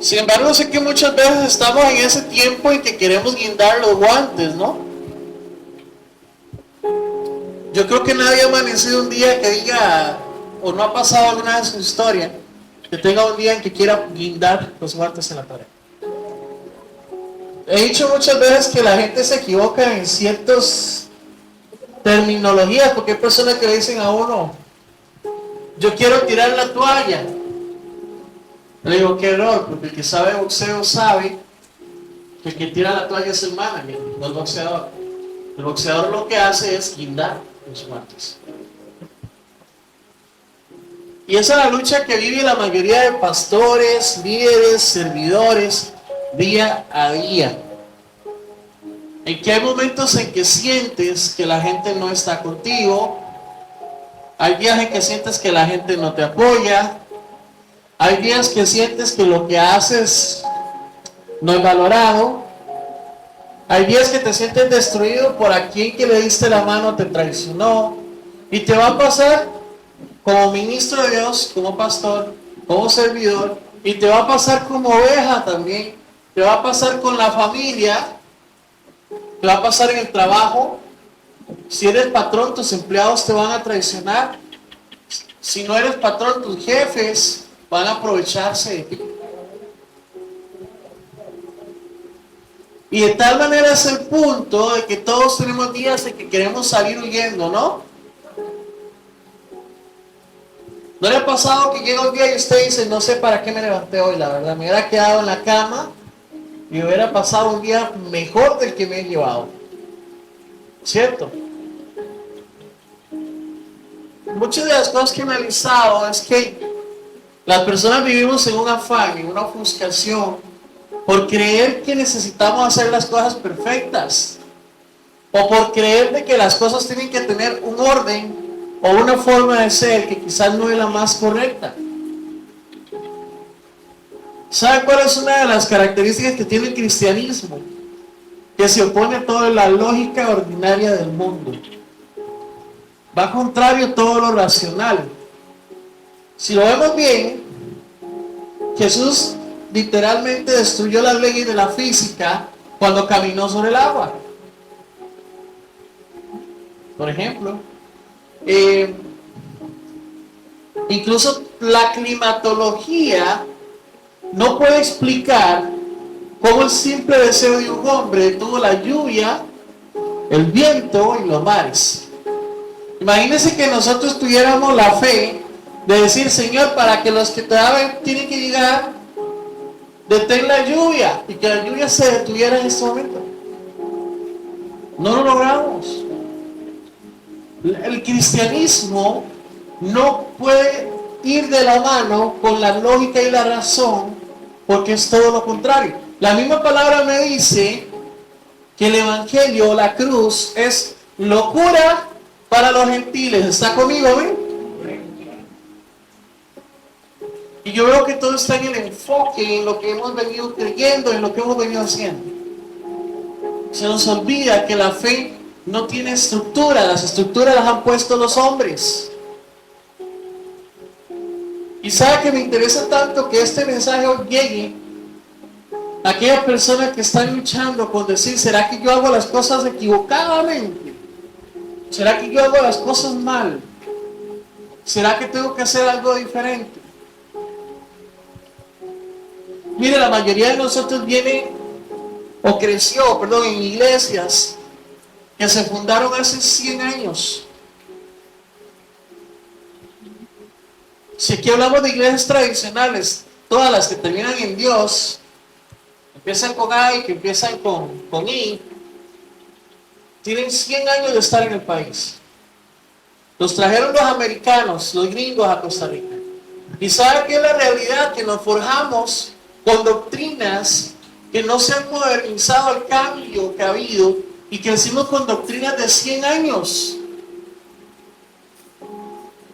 Sin embargo, sé que muchas veces estamos en ese tiempo en que queremos guindar los guantes, ¿no? Yo creo que nadie ha amanecido un día que diga, o no ha pasado alguna vez en su historia, que tenga un día en que quiera guindar los guantes en la pared. He dicho muchas veces que la gente se equivoca en ciertas terminologías, porque hay personas que le dicen a uno, yo quiero tirar la toalla. Le digo, qué error, porque el que sabe boxeo sabe que el que tira la toalla es el manager, no el boxeador. El boxeador lo que hace es guindar los guantes. Y esa es la lucha que vive la mayoría de pastores, líderes, servidores, día a día. En que hay momentos en que sientes que la gente no está contigo, hay días en que sientes que la gente no te apoya, hay días que sientes que lo que haces no es valorado, hay días que te sientes destruido por a quien que le diste la mano te traicionó, y te va a pasar como ministro de Dios, como pastor, como servidor, y te va a pasar como oveja también, te va a pasar con la familia, te va a pasar en el trabajo. Si eres patrón, tus empleados te van a traicionar. Si no eres patrón, tus jefes van a aprovecharse de ti. Y de tal manera es el punto de que todos tenemos días en que queremos salir huyendo, ¿no? ¿No le ha pasado que llega un día y usted dice, no sé para qué me levanté hoy, la verdad? Me hubiera quedado en la cama y hubiera pasado un día mejor del que me he llevado. ¿Cierto? Muchas de las cosas que he analizado es que las personas vivimos en un afán, en una ofuscación, por creer que necesitamos hacer las cosas perfectas, o por creer de que las cosas tienen que tener un orden o una forma de ser que quizás no es la más correcta. ¿Saben cuál es una de las características que tiene el cristianismo? Que se opone a toda la lógica ordinaria del mundo. Va contrario a todo lo racional. Si lo vemos bien, Jesús literalmente destruyó las leyes de la física cuando caminó sobre el agua. Por ejemplo, incluso la climatología no puede explicar cómo el simple deseo de un hombre detuvo la lluvia, el viento y los mares. Imagínense que nosotros tuviéramos la fe de decir, Señor, para que los que todavía tienen que llegar, detén la lluvia, y que la lluvia se detuviera en este momento. No lo logramos. El cristianismo no puede ir de la mano con la lógica y la razón, porque es todo lo contrario. La misma palabra me dice que el evangelio, la cruz, es locura para los gentiles. ¿Está conmigo, ven? Y yo veo que todo está en el enfoque, en lo que hemos venido creyendo, en lo que hemos venido haciendo. Se nos olvida que la fe no tiene estructura, las estructuras las han puesto los hombres. Y sabe que me interesa tanto que este mensaje hoy llegue a aquellas personas que están luchando con decir, ¿será que yo hago las cosas equivocadamente? ¿Será que yo hago las cosas mal? ¿Será que tengo que hacer algo diferente? Mire, la mayoría de nosotros viene o creció, en iglesias que se fundaron hace 100 años. Si aquí hablamos de iglesias tradicionales, todas las que terminan en Dios, empiezan con A y que empiezan con I, tienen 100 años de estar en el país. Los trajeron los americanos, los gringos a Costa Rica. Y sabe que es la realidad, que nos forjamos con doctrinas que no se han modernizado al cambio que ha habido, y que crecimos con doctrinas de 100 años.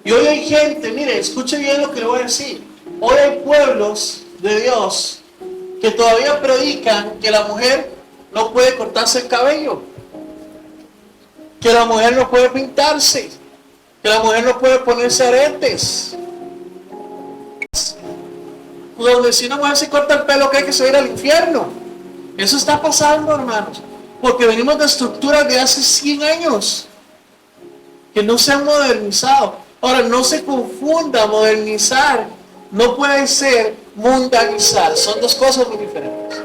Y hoy hay gente, mire, escuche bien lo que le voy a decir. Hoy hay pueblos de Dios que todavía predican que la mujer no puede cortarse el cabello, que la mujer no puede pintarse, que la mujer no puede ponerse aretes. donde si una mujer se corta el pelo cree que se va a ir al infierno. Eso está pasando, hermanos, porque venimos de estructuras de hace 100 años que no se han modernizado. Ahora, no se confunda, modernizar no puede ser mundanizar, son dos cosas muy diferentes.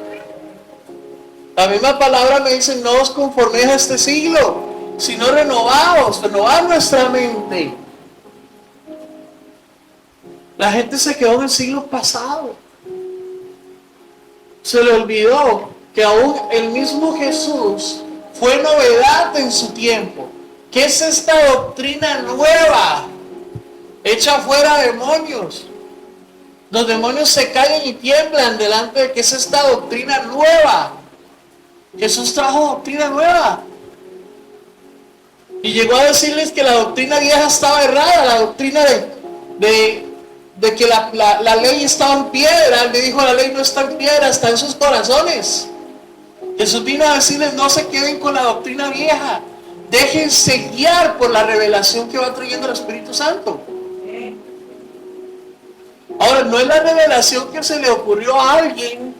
La misma palabra me dice: no os conforméis a este siglo, sino renovaos, renovar nuestra mente. La gente se quedó en el siglo pasado. Se le olvidó que aún el mismo Jesús fue novedad en su tiempo. ¿Qué es esta doctrina nueva? Echa fuera demonios. Los demonios se callan y tiemblan delante de que es esta doctrina nueva. Jesús trajo doctrina nueva. Y llegó a decirles que la doctrina vieja estaba errada, la doctrina de que la ley estaba en piedra. Él le dijo: la ley no está en piedra, está en sus corazones. Jesús vino a decirles: no se queden con la doctrina vieja, déjense guiar por la revelación que va trayendo el Espíritu Santo. Ahora, no es la revelación que se le ocurrió a alguien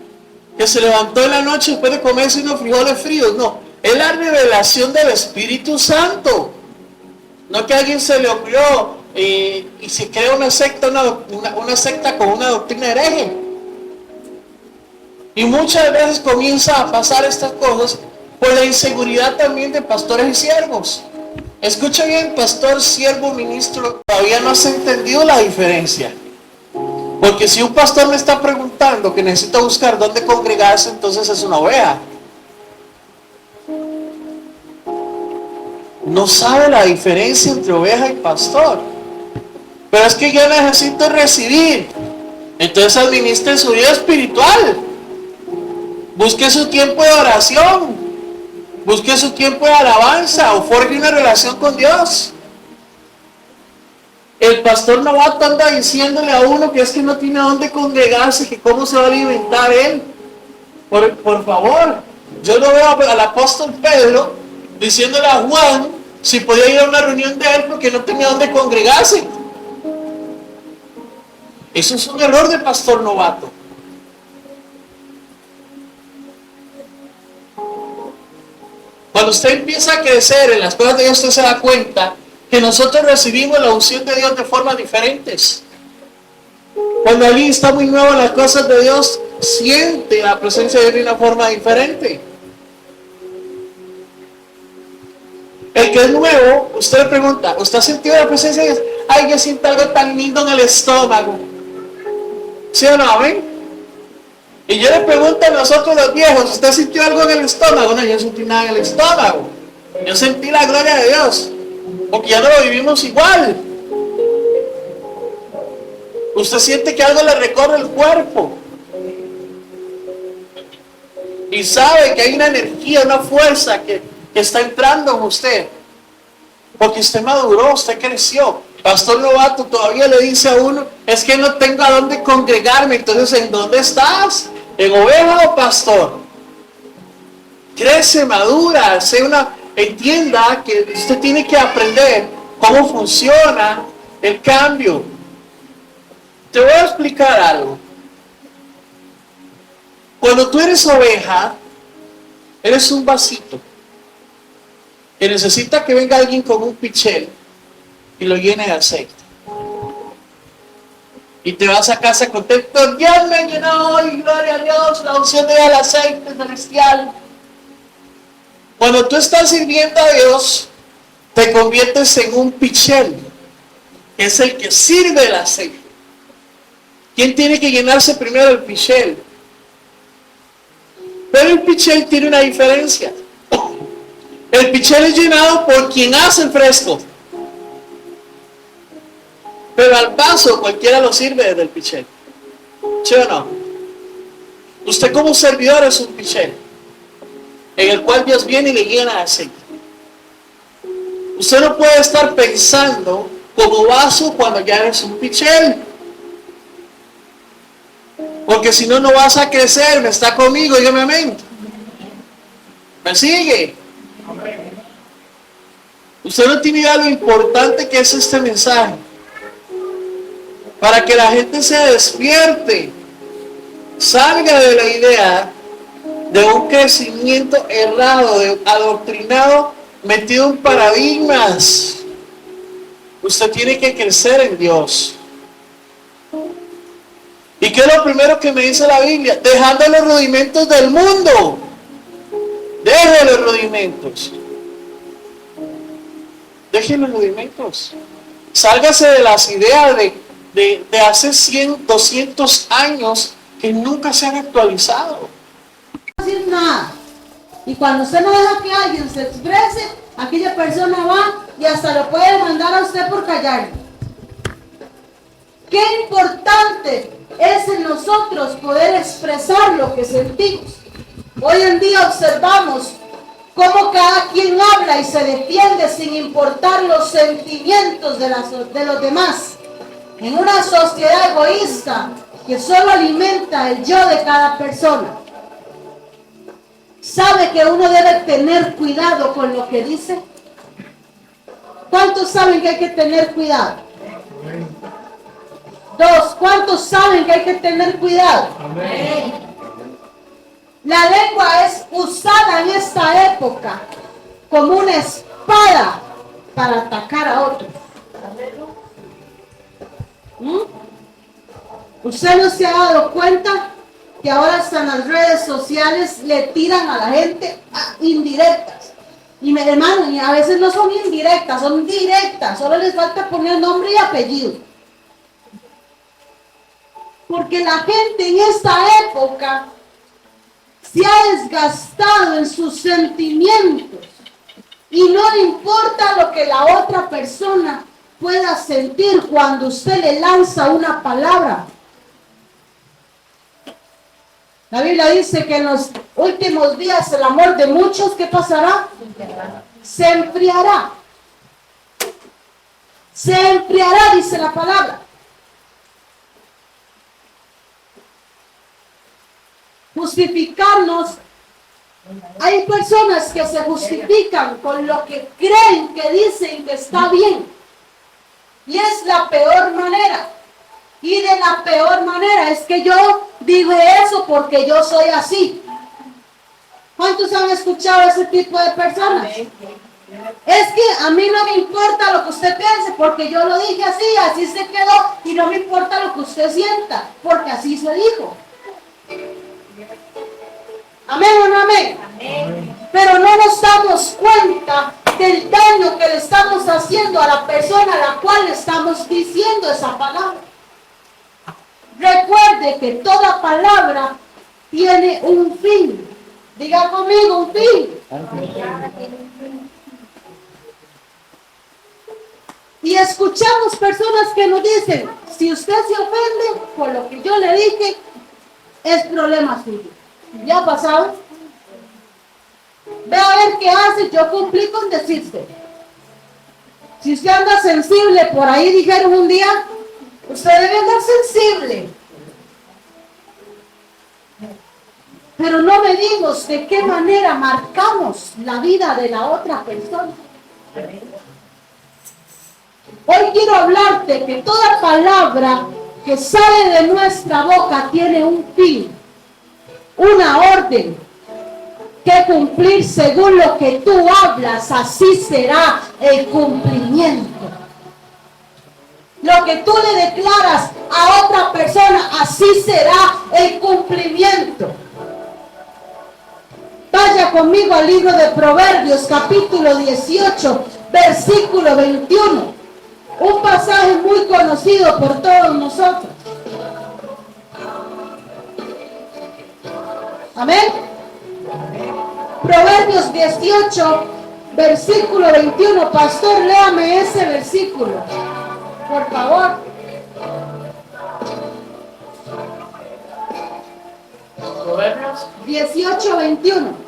que se levantó en la noche después de comerse unos frijoles fríos, no, es la revelación del Espíritu Santo. No que a alguien se le ocurrió y se crea una secta, una secta con una doctrina hereje. Y muchas veces comienza a pasar estas cosas por la inseguridad también de pastores y siervos. Escucha bien, pastor, siervo, ministro, todavía no has entendido la diferencia. Porque si un pastor me está preguntando que necesita buscar dónde congregarse, entonces es una oveja. No sabe la diferencia entre oveja y pastor. Pero es que yo necesito recibir. Entonces administre su vida espiritual. Busque su tiempo de oración. Busque su tiempo de alabanza. O forje una relación con Dios. El pastor novato anda diciéndole a uno que es que no tiene a dónde congregarse, que cómo se va a alimentar él. Por favor, yo no veo al apóstol Pedro diciéndole a Juan si podía ir a una reunión de él porque no tenía dónde congregarse. Eso es un error de pastor novato. Cuando usted empieza a crecer en las cosas de Dios, usted se da cuenta que nosotros recibimos la unción de Dios de formas diferentes. Cuando alguien está muy nuevo en las cosas de Dios, siente la presencia de Dios de una forma diferente. El que es nuevo, usted le pregunta: ¿usted ha sentido la presencia de Dios? Ay, yo siento algo tan lindo en el estómago. ¿Sí o no? ¿Amén? Y yo le pregunto a nosotros los viejos: ¿usted sintió algo en el estómago? No, yo no sentí nada en el estómago. Yo sentí la gloria de Dios. Porque ya no lo vivimos igual. Usted siente que algo le recorre el cuerpo. Y sabe que hay una energía, una fuerza que está entrando en usted. Porque usted maduró, usted creció. Pastor novato todavía le dice a uno: es que no tengo a dónde congregarme. Entonces, ¿en dónde estás? ¿En oveja o pastor? Crece, madura, entienda que usted tiene que aprender cómo funciona el cambio. Te voy a explicar algo. Cuando tú eres oveja, eres un vasito que necesita que venga alguien con un pichel y lo llene de aceite. Y te vas a casa contento: Dios me llenó hoy, gloria a Dios, la unción del aceite celestial. Cuando tú estás sirviendo a Dios, te conviertes en un pichel, que es el que sirve el aceite. ¿Quién tiene que llenarse primero? El pichel. Pero el pichel tiene una diferencia. El pichel es llenado por quien hace el fresco. Pero al paso cualquiera lo sirve desde el pichel. ¿Sí o no? Usted como servidor es un pichel, en el cual Dios viene y le llena de aceite. Usted no puede estar pensando como vaso cuando ya eres un pichel. Porque si no, no vas a crecer. ¿Me está conmigo? Dígame amén. ¿Me sigue? Usted no tiene idea lo importante que es este mensaje. Para que la gente se despierte Salga de la idea de un crecimiento errado, adoctrinado, metido en paradigmas. Usted tiene que crecer en Dios. ¿Y qué es lo primero que me dice la Biblia? Dejando los rudimentos del mundo. Deje los rudimentos. Deje los rudimentos. Sálgase de las ideas de hace 100, 200 años que nunca se han actualizado. No decir nada. Y cuando usted no deja que alguien se exprese, aquella persona va y hasta lo puede mandar a usted por callar. Qué importante es en nosotros poder expresar lo que sentimos. Hoy en día observamos cómo cada quien habla y se defiende sin importar los sentimientos de los demás. En una sociedad egoísta que solo alimenta el yo de cada persona. ¿Sabe que uno debe tener cuidado con lo que dice? ¿Cuántos saben que hay que tener cuidado? Dos, ¿cuántos saben que hay que tener cuidado? Amén. La lengua es usada en esta época como una espada para atacar a otros. ¿Usted no se ha dado cuenta que ahora hasta en las redes sociales le tiran a la gente indirectas? Y hermano, y a veces no son indirectas, son directas, solo les falta poner nombre y apellido. Porque la gente en esta época se ha desgastado en sus sentimientos y no le importa lo que la otra persona pueda sentir cuando usted le lanza una palabra. La Biblia dice que en los últimos días el amor de muchos, ¿qué pasará? Se enfriará. Se enfriará, dice la palabra. Justificarnos. Hay personas que se justifican con lo que creen que dicen que está bien. Y es la peor manera. Y de la peor manera es que yo digo eso porque yo soy así. ¿Cuántos han escuchado ese tipo de personas? Es que a mí no me importa lo que usted piense porque yo lo dije así, así se quedó, y no me importa lo que usted sienta porque así se dijo. ¿Amén o no amén? Amén. Pero no nos damos cuenta del daño que le estamos haciendo a la persona a la cual le estamos diciendo esa palabra. Recuerde que toda palabra tiene un fin. Diga conmigo, un fin. Y escuchamos personas que nos dicen, si usted se ofende por lo que yo le dije, es problema suyo. ¿Ya ha pasado? Ve a ver qué hace, yo cumplí con decirse. Si usted anda sensible, por ahí dijeron un día, usted debe andar sensible. Pero no medimos de qué manera marcamos la vida de la otra persona. Hoy quiero hablarte que toda palabra que sale de nuestra boca tiene un fin, una orden que cumplir según lo que tú hablas, así será el cumplimiento. Lo que tú le declaras a otra persona, así será el cumplimiento. Vaya conmigo al libro de Proverbios, capítulo 18, versículo 21. Un pasaje muy conocido por todos nosotros. Amén. Proverbios 18, versículo 21. Pastor, léame ese versículo, por favor. Proverbios 18, 21.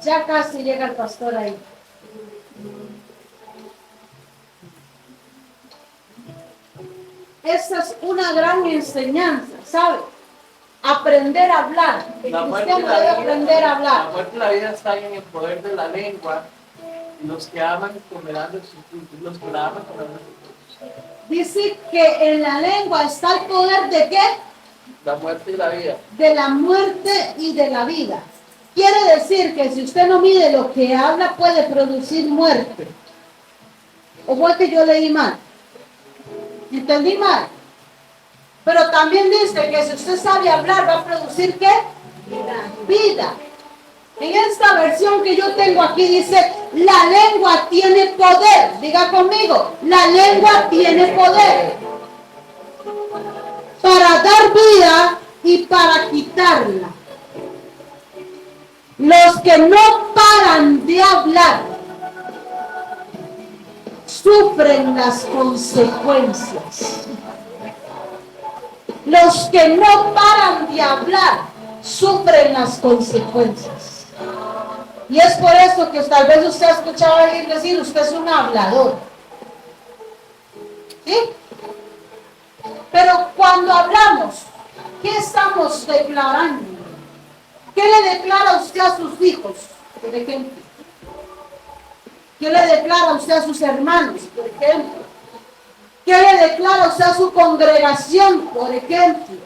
Ya casi llega el pastor ahí. Esta es una gran enseñanza, ¿sabe? aprender a hablar. El La muerte y cristiano la debe vida, aprender a hablar. la muerte y la vida están en el poder de la lengua. Y los que aman comerán de sus frutos. Los que la aman comerán de sus frutos. Dice que en la lengua está el poder de ¿qué? La muerte y la vida. De la muerte y de la vida. Quiere decir que si usted no mide lo que habla, puede producir muerte. ¿O fue que yo leí mal? ¿Entendí mal? Pero también dice que si usted sabe hablar, va a producir ¿qué? Vida. En esta versión que yo tengo aquí dice, la lengua tiene poder. Diga conmigo, la lengua tiene poder para dar vida y para quitarla. Los que no paran de hablar sufren las consecuencias. Los que no paran de hablar sufren las consecuencias. Y es por eso que tal vez usted ha escuchado a alguien decir, usted es un hablador. ¿Sí? Pero cuando hablamos, ¿qué estamos declarando? ¿Qué le declara usted a sus hijos, por ejemplo? ¿Qué le declara usted a sus hermanos, por ejemplo? ¿Qué le declara usted a su congregación, por ejemplo?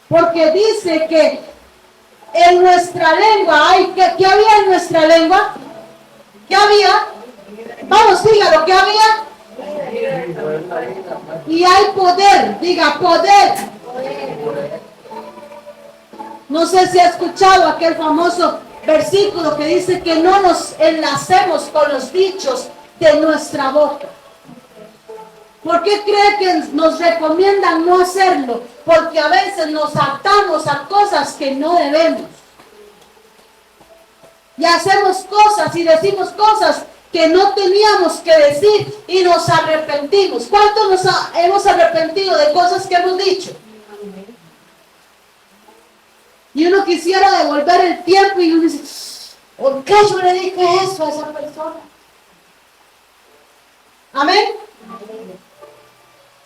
Porque dice que en nuestra lengua hay, ¿qué había en nuestra lengua? ¿Qué había? Vamos, dígalo, ¿qué había? Y hay poder, diga poder. No sé si ha escuchado aquel famoso versículo que dice que no nos enlacemos con los dichos de nuestra boca. ¿Por qué cree que nos recomiendan no hacerlo? Porque a veces nos atamos a cosas que no debemos. Y hacemos cosas y decimos cosas que no teníamos que decir y nos arrepentimos. ¿Cuántos nos hemos arrepentido de cosas que hemos dicho? Y uno quisiera devolver el tiempo y uno dice, ¿por qué yo le dije eso a esa persona? Amén.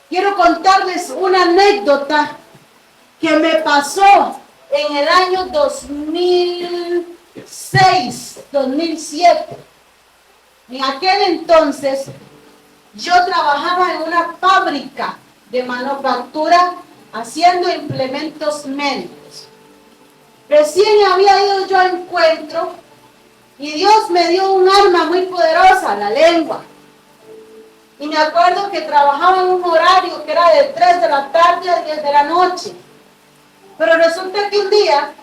Quiero contarles una anécdota que me pasó en el año 2006, 2007. En aquel entonces yo trabajaba en una fábrica de manufactura haciendo implementos médicos. Recién había ido yo a encuentro y Dios me dio un arma muy poderosa, la lengua. Y me acuerdo que trabajaba en un horario que era de 3 de la tarde a 10 de la noche. Pero resulta que un día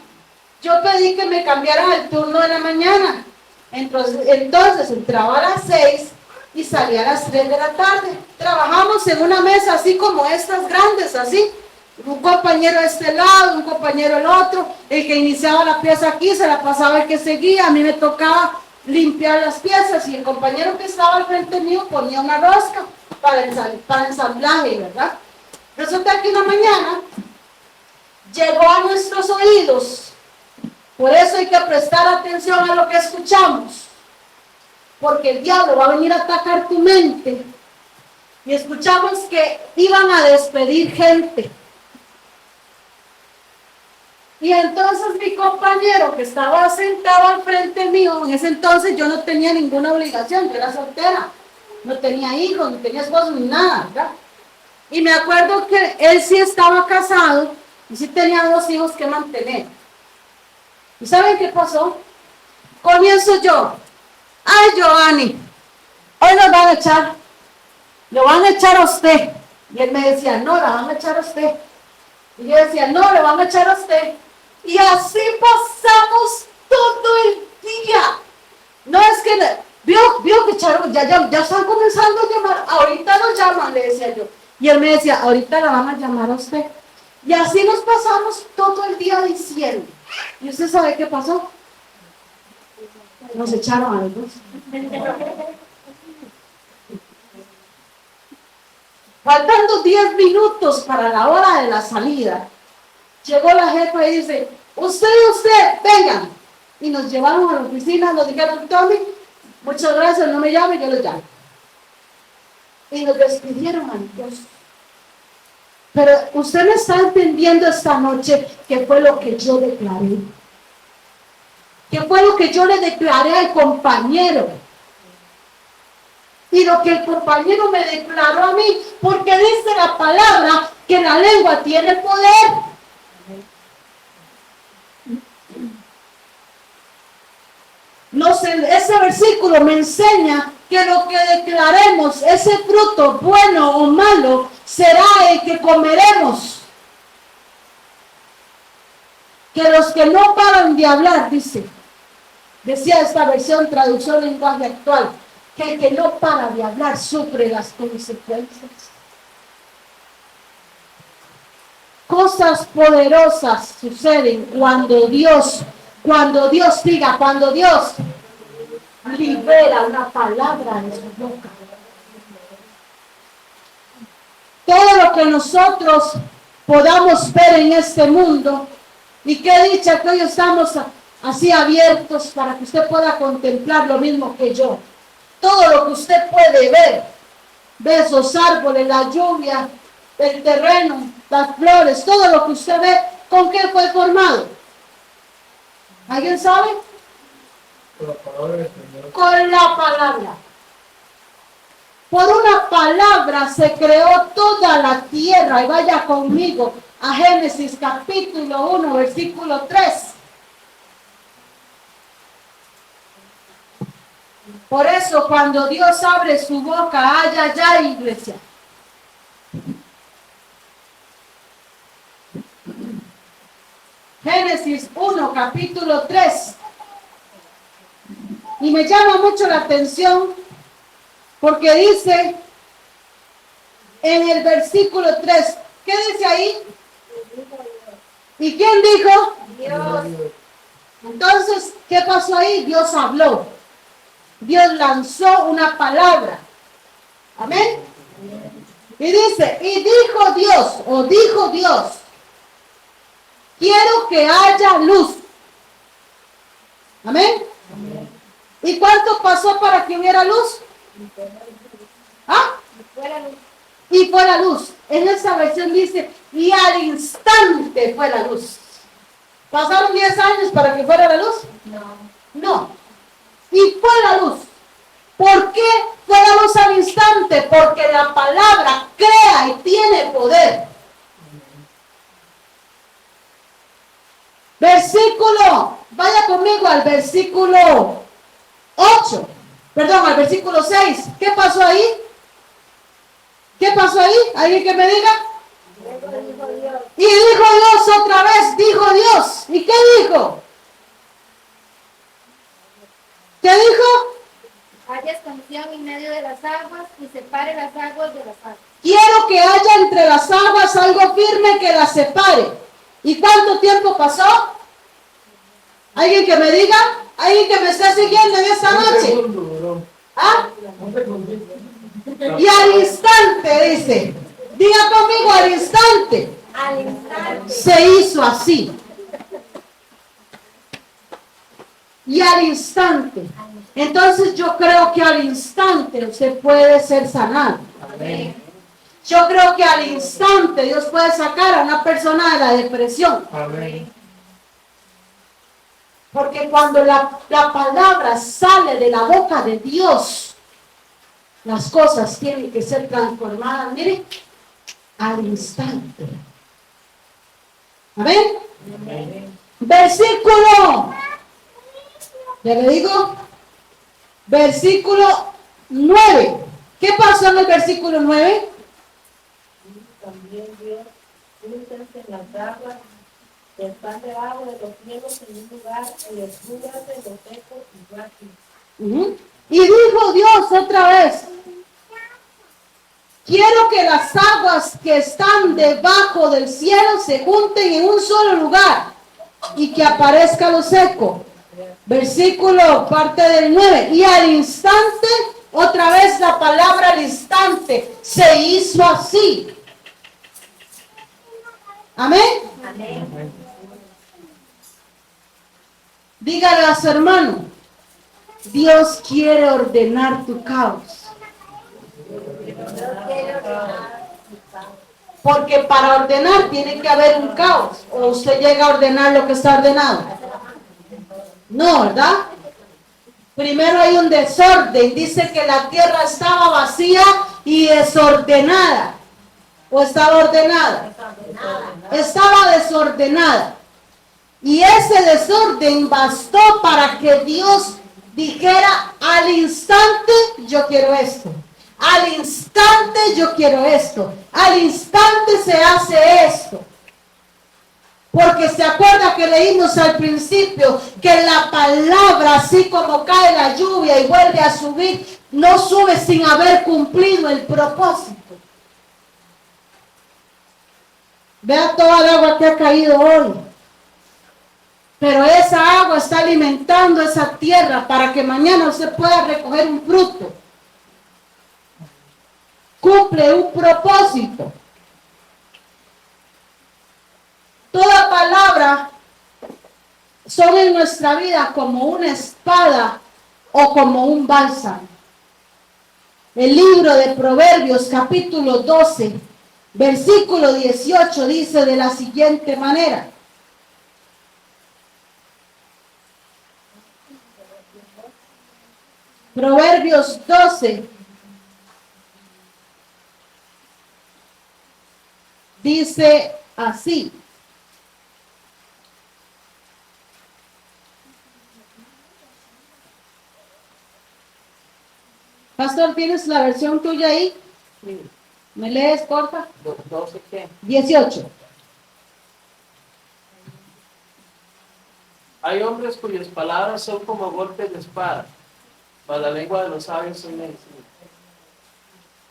yo pedí que me cambiaran el turno de la mañana. Entonces entraba a las 6 y salía a las 3 de la tarde. Trabajamos en una mesa así como estas grandes, así. Un compañero de este lado, un compañero del otro. El que iniciaba la pieza aquí se la pasaba el que seguía. A mí me tocaba limpiar las piezas y el compañero que estaba al frente mío ponía una rosca para ensamblaje, ¿verdad? Resulta que una mañana llegó a nuestros oídos. Por eso hay que prestar atención a lo que escuchamos, porque el diablo va a venir a atacar tu mente. Y escuchamos que iban a despedir gente. Y entonces mi compañero que estaba sentado al frente mío, en ese entonces yo no tenía ninguna obligación, yo era soltera, no tenía hijos, no tenía esposo ni nada, ¿verdad? Y me acuerdo que él sí estaba casado y sí tenía 2 hijos que mantener. ¿Y saben qué pasó? Comienzo yo, ay Giovanni, hoy nos van a echar, lo van a echar a usted. Y él me decía, no, la van a echar a usted. Y yo decía, no, le van a echar a usted. Y así pasamos todo el día. No es que, vio que echaron, ya están comenzando a llamar, ahorita nos llaman, le decía yo. Y él me decía, ahorita la van a llamar a usted. Y así nos pasamos todo el día diciendo. ¿Y usted sabe qué pasó? Nos echaron a los dos. Faltando 10 minutos para la hora de la salida, llegó la jefa y dice, usted, vengan. Y nos llevaron a la oficina, nos dijeron, Tommy, muchas gracias, no me llame, yo les llamo. Y nos despidieron a los dos. Pero usted me está entendiendo esta noche qué fue lo que yo declaré. ¿Qué fue lo que yo le declaré al compañero? Y lo que el compañero me declaró a mí, porque dice la palabra que la lengua tiene poder. No sé, ese versículo me enseña que lo que declaremos, ese fruto bueno o malo, será el que comeremos. Que los que no paran de hablar, decía esta versión, traducción lenguaje actual, que el que no para de hablar sufre las consecuencias. Cosas poderosas suceden cuando Dios libera una palabra de su boca. Todo lo que nosotros podamos ver en este mundo, y qué dicha que hoy estamos así abiertos para que usted pueda contemplar lo mismo que yo. Todo lo que usted puede ver, ve esos árboles, la lluvia, el terreno, las flores, todo lo que usted ve, ¿con qué fue formado? ¿Alguien sabe? Con la palabra. Por una palabra se creó toda la tierra. Y vaya conmigo a Génesis capítulo 1, versículo 3. Por eso cuando Dios abre su boca, ay, iglesia. Génesis 1, capítulo 3. Y me llama mucho la atención porque dice en el versículo 3, ¿qué dice ahí? ¿Y quién dijo? Dios. Entonces, ¿qué pasó ahí? Dios habló. Dios lanzó una palabra. Amén. Y dice, y dijo Dios, quiero que haya luz. Amén. ¿Y cuánto pasó para que hubiera luz? ¿Ah? Y fue la luz. En esa versión dice, y al instante fue la luz. ¿Pasaron 10 años para que fuera la luz? No. Y fue la luz. ¿Por qué fue la luz al instante? Porque la palabra crea y tiene poder. Vaya conmigo al versículo 8. Perdón, al versículo 6. ¿Qué pasó ahí? ¿Alguien que me diga? Y dijo Dios otra vez, dijo Dios. ¿Y qué dijo? ¿Qué dijo? Haya expansión en medio de las aguas y separe las aguas de las aguas. Quiero que haya entre las aguas algo firme que las separe. ¿Y cuánto tiempo pasó? ¿Alguien que me diga? ¿Alguien que me esté siguiendo en esta noche? ¿Ah? Y al instante, dice. Diga conmigo, al instante. Al instante. Se hizo así. Y al instante. Entonces yo creo que al instante usted puede ser sanado. Amén. Yo creo que al instante Dios puede sacar a una persona de la depresión. Amén. Porque cuando la palabra sale de la boca de Dios, las cosas tienen que ser transformadas, mire, al instante. ¿Amén? Amén. Versículo, ya le digo, versículo 9. ¿Qué pasó en el versículo 9? También Dios puso en las aguas el pan debajo de los cielos en un lugar y las nubes de los secos y frágiles. Y dijo Dios otra vez, quiero que las aguas que están debajo del cielo se junten en un solo lugar y que aparezca lo seco. Versículo parte del 9. Y al instante, otra vez la palabra al instante, se hizo así. Amén. Amén. Dígale a su hermano, Dios quiere ordenar tu caos. Porque para ordenar tiene que haber un caos. ¿O usted llega a ordenar lo que está ordenado? No, ¿verdad? Primero hay un desorden. Dice que la tierra estaba vacía y desordenada. ¿O estaba ordenada? Estaba desordenada. Y ese desorden bastó para que Dios dijera al instante, yo quiero esto. Al instante yo quiero esto. Al instante se hace esto. Porque se acuerda que leímos al principio que la palabra, así como cae la lluvia y vuelve a subir, no sube sin haber cumplido el propósito. Vea toda el agua que ha caído hoy. Pero esa agua está alimentando esa tierra para que mañana usted pueda recoger un fruto. Cumple un propósito. Toda palabra son en nuestra vida como una espada o como un bálsamo. El libro de Proverbios capítulo 12, versículo 18 dice de la siguiente manera. Proverbios 12 dice así. Pastor, ¿tienes la versión tuya ahí? Sí. ¿Me lees, porfa? 12 ¿qué? 18. Hay hombres cuyas palabras son como golpes de espada, para la lengua de los sabios son medicina.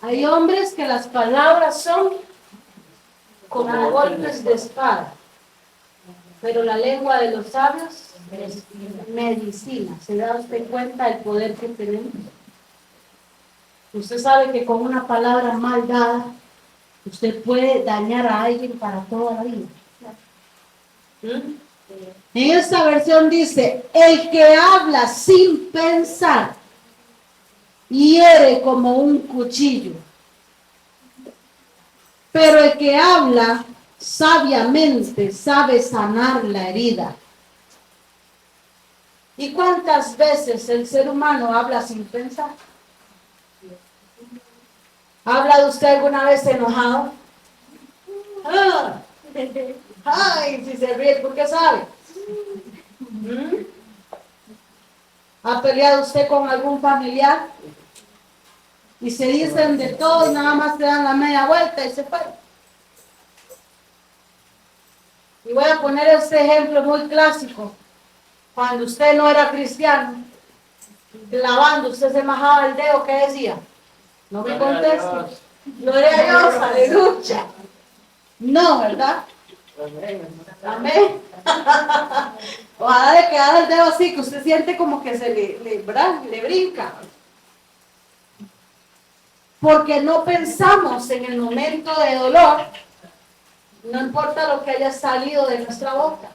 Hay hombres que las palabras son como golpes de espada, pero la lengua de los sabios es medicina. ¿Se da usted cuenta del poder que tenemos? Usted sabe que con una palabra mal dada, usted puede dañar a alguien para toda la vida. En esta versión dice, el que habla sin pensar, hiere como un cuchillo. Pero el que habla sabiamente sabe sanar la herida. ¿Y cuántas veces el ser humano habla sin pensar? ¿Ha hablado usted alguna vez enojado? Ay, si se ríe, ¿por qué sabe? ¿Ha peleado usted con algún familiar? Y se dicen de todo y nada más se dan la media vuelta y se fue. Y voy a poner este ejemplo muy clásico. Cuando usted no era cristiano, lavando, usted se majaba el dedo, ¿qué decía? No me conteste. Gloria a Dios, aleluya. No, ¿verdad? Amén. Ojalá de quedar el dedo así, que usted siente como que se le brinca. Porque no pensamos en el momento de dolor, no importa lo que haya salido de nuestra boca.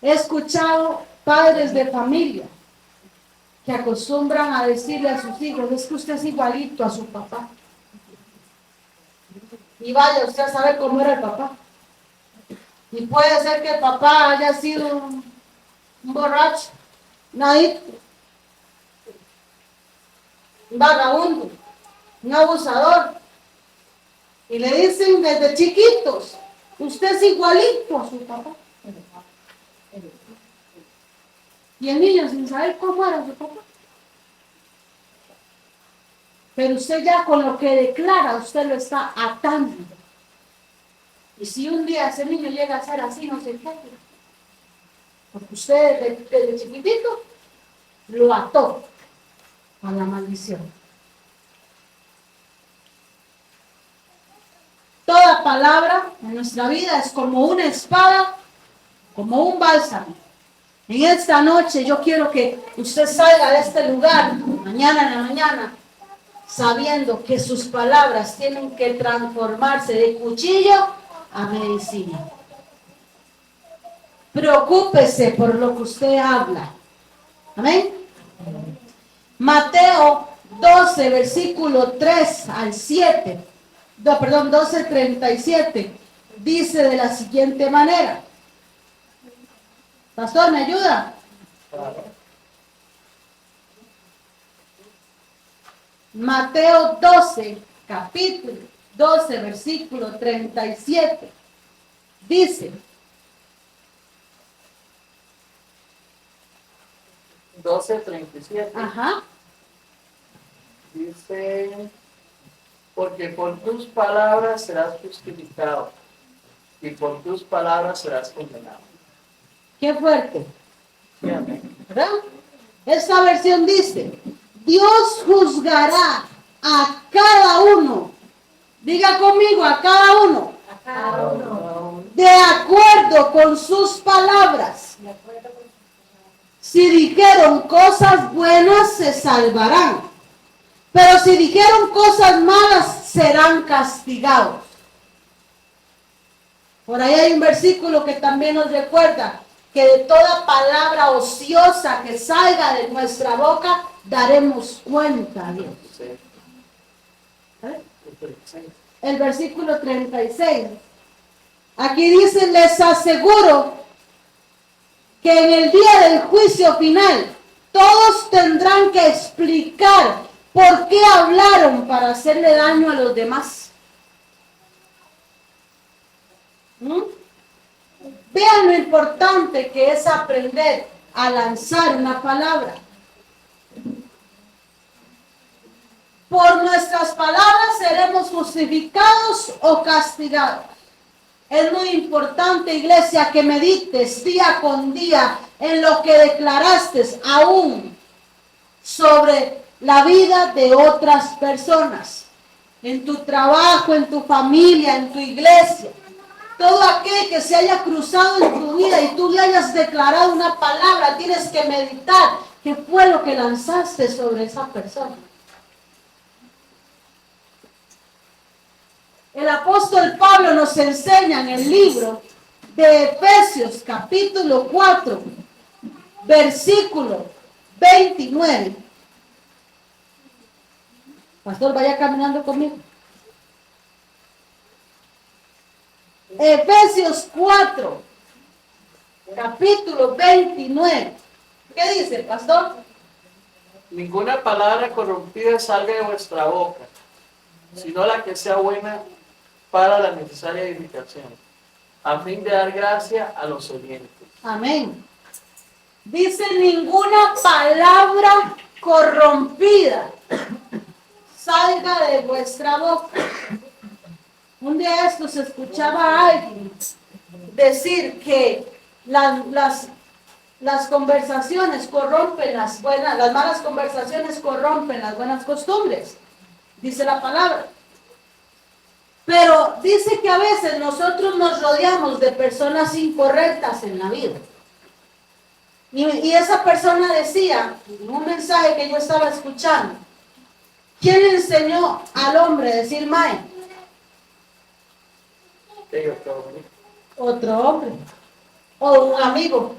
He escuchado padres de familia que acostumbran a decirle a sus hijos, es que usted es igualito a su papá. Y vaya usted a saber cómo era el papá. Y puede ser que el papá haya sido un borracho, nadie, un vagabundo, un abusador. Y le dicen desde chiquitos, usted es igualito a su papá. Y el niño sin saber cómo era su papá. Pero usted ya con lo que declara, usted lo está atando. Y si un día ese niño llega a ser así, no se quede. Porque usted desde chiquitito lo ató a la maldición. Toda palabra en nuestra vida es como una espada, como un bálsamo. En esta noche yo quiero que usted salga de este lugar, mañana en la mañana, sabiendo que sus palabras tienen que transformarse de cuchillo a medicina. Preocúpese por lo que usted habla. Amén. Mateo 12, versículo 3 al 7, 12:37, dice de la siguiente manera. Pastor, ¿me ayuda? Mateo 12, capítulo 12, versículo 37, dice, 12:37. ajá, Dice, porque por tus palabras serás justificado y por tus palabras serás condenado. qué fuerte, Sí, amén. ¿verdad? Esta versión dice, Dios juzgará a cada uno, diga conmigo, a cada uno, de acuerdo con sus palabras. Si dijeron cosas buenas, se salvarán. Pero si dijeron cosas malas, serán castigados. Por ahí hay un versículo que también nos recuerda que de toda palabra ociosa que salga de nuestra boca, daremos cuenta a Dios. Sí. ¿Eh? El versículo 36. Aquí dice, les aseguro que en el día del juicio final, todos tendrán que explicar por qué hablaron para hacerle daño a los demás. ¿Mm? Vean lo importante que es aprender a lanzar una palabra. Por nuestras palabras seremos justificados o castigados. Es muy importante, iglesia, que medites día con día en lo que declaraste aún sobre la vida de otras personas, en tu trabajo, en tu familia, en tu iglesia. Todo aquel que se haya cruzado en tu vida y tú le hayas declarado una palabra, tienes que meditar qué fue lo que lanzaste sobre esa persona. El apóstol Pablo nos enseña en el libro de Efesios capítulo 4, versículo 29. Pastor, vaya caminando conmigo. Efesios 4, capítulo 29. ¿Qué dice, pastor? Ninguna palabra corrompida salga de vuestra boca, sino la que sea buena para la necesaria edificación, a fin de dar gracia a los oyentes. Amén. Dice, ninguna palabra corrompida salga de vuestra boca. Un día de estos escuchaba a alguien decir que las conversaciones corrompen las buenas, las malas conversaciones corrompen las buenas costumbres, dice la palabra. Pero dice que a veces nosotros nos rodeamos de personas incorrectas en la vida. Y esa persona decía, en un mensaje que yo estaba escuchando, ¿quién le enseñó al hombre a decir mae? Otro hombre. O un amigo.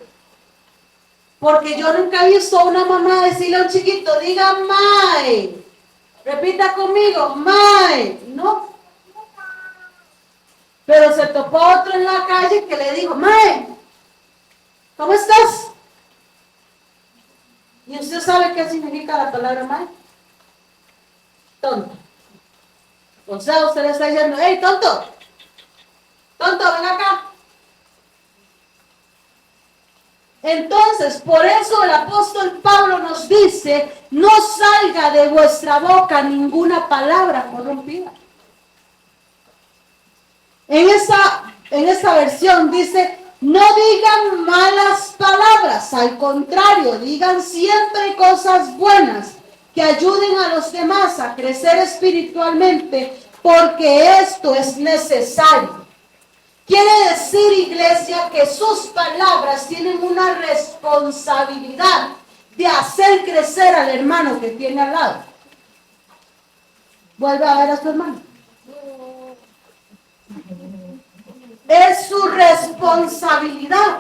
Porque yo nunca he visto a una mamá decirle a un chiquito, diga mae. Repita conmigo, mae. No. Pero se topó otro en la calle que le dijo, mae, ¿cómo estás? ¿Y usted sabe qué significa la palabra mae? Tonto. O sea, usted le está diciendo, hey, tonto, tonto, ven acá. Entonces, por eso el apóstol Pablo nos dice, no salga de vuestra boca ninguna palabra corrompida. En esta versión dice, no digan malas palabras, al contrario, digan siempre cosas buenas que ayuden a los demás a crecer espiritualmente, porque esto es necesario. Quiere decir, iglesia, que sus palabras tienen una responsabilidad de hacer crecer al hermano que tiene al lado. Vuelve a ver a su hermano. Es su responsabilidad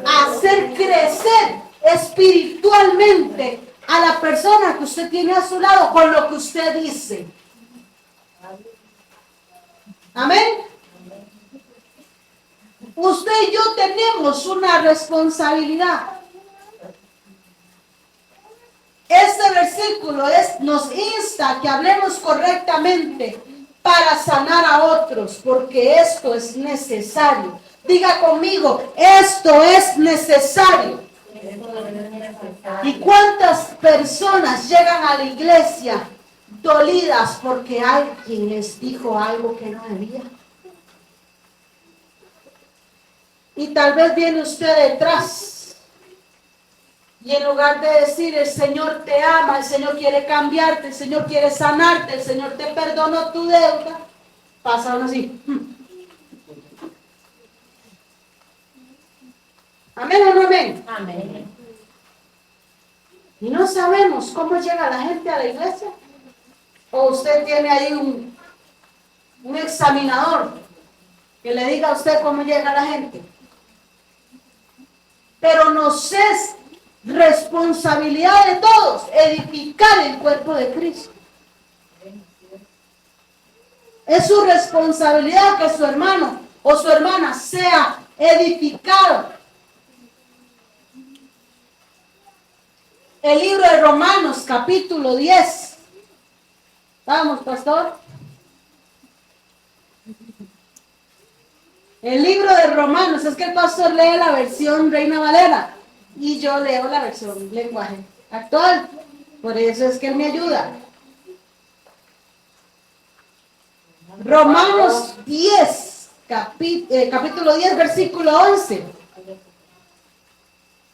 hacer crecer espiritualmente a la persona que usted tiene a su lado con lo que usted dice. Amén. Usted y yo tenemos una responsabilidad. Este versículo nos insta a que hablemos correctamente para sanar a otros, porque esto es necesario. Diga conmigo, esto es necesario. ¿Y cuántas personas llegan a la iglesia dolidas porque alguien les dijo algo que no debía? Y tal vez viene usted detrás y en lugar de decir el Señor te ama, el Señor quiere cambiarte, el Señor quiere sanarte, el Señor te perdonó tu deuda, pasa uno así. ¿Amén o no amén? Amén. Y no sabemos cómo llega la gente a la iglesia. O usted tiene ahí un examinador que le diga a usted cómo llega la gente. Pero nos es responsabilidad de todos edificar el cuerpo de Cristo. Es su responsabilidad que su hermano o su hermana sea edificado. El libro de Romanos, capítulo 10. Vamos, pastor. El libro de Romanos, es que el pastor lee la versión Reina Valera y yo leo la versión lenguaje actual. Por eso es que él me ayuda. Romanos 10, capítulo 10, versículo 11.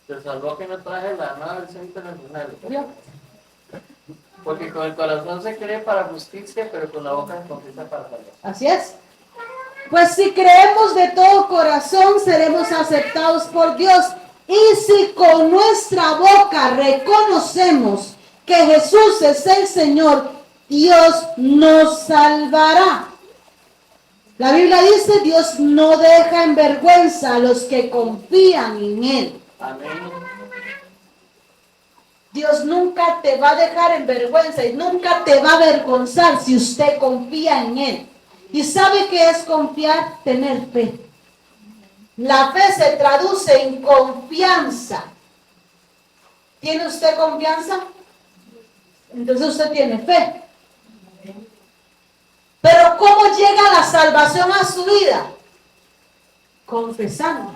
Se salvó que no traje la nueva versión internacional. Porque con el corazón se cree para justicia, pero con la boca se confiesa para salvación. Así es. Pues si creemos de todo corazón, seremos aceptados por Dios. Y si con nuestra boca reconocemos que Jesús es el Señor, Dios nos salvará. La Biblia dice, Dios no deja en vergüenza a los que confían en Él. Amén. Dios nunca te va a dejar en vergüenza y nunca te va a avergonzar si usted confía en Él. ¿Y sabe qué es confiar? Tener fe. La fe se traduce en confianza. ¿Tiene usted confianza? Entonces usted tiene fe. Pero ¿cómo llega la salvación a su vida? Confesando,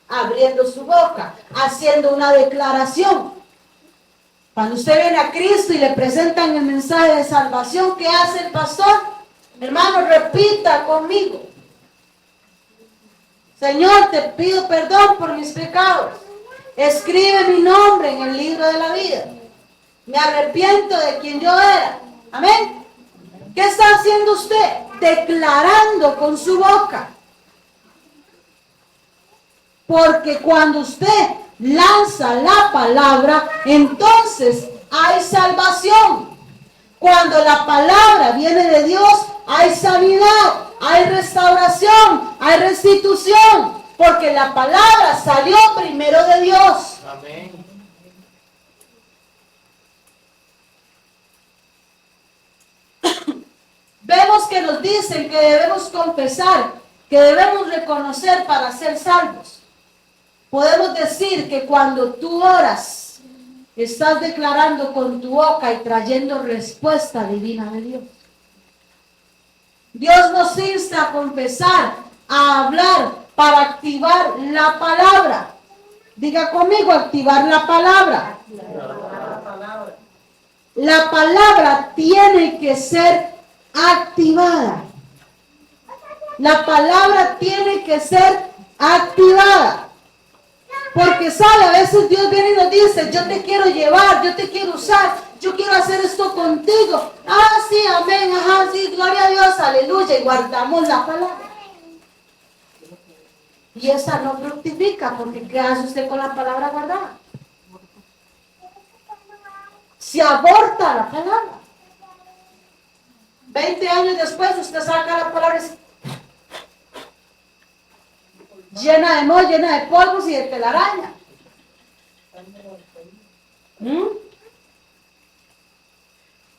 abriendo su boca, haciendo una declaración. Cuando usted viene a Cristo y le presentan el mensaje de salvación, ¿qué hace el pastor? Hermano, repita conmigo. Señor, te pido perdón por mis pecados. Escribe mi nombre en el libro de la vida. Me arrepiento de quien yo era. Amén. ¿Qué está haciendo usted? Declarando con su boca. Porque cuando usted lanza la palabra, entonces hay salvación. Cuando la palabra viene de Dios, hay sanidad, hay restauración, hay restitución. Porque la palabra salió primero de Dios. Amén. Vemos que nos dicen que debemos confesar, que debemos reconocer para ser salvos. Podemos decir que cuando tú oras, estás declarando con tu boca y trayendo respuesta divina de Dios. Dios nos insta a confesar, a hablar para activar la palabra. Diga conmigo, activar la palabra. La palabra tiene que ser activada. La palabra tiene que ser activada. Porque sabe, a veces Dios viene y nos dice, yo te quiero llevar, yo te quiero usar, yo quiero hacer esto contigo. Ah, sí, amén, ajá, sí, gloria a Dios, aleluya, y guardamos la palabra. Y esa no fructifica, porque ¿qué hace usted con la palabra guardada? Se aborta la palabra. 20 años después usted saca la palabra llena de moho, llena de polvos y de telaraña.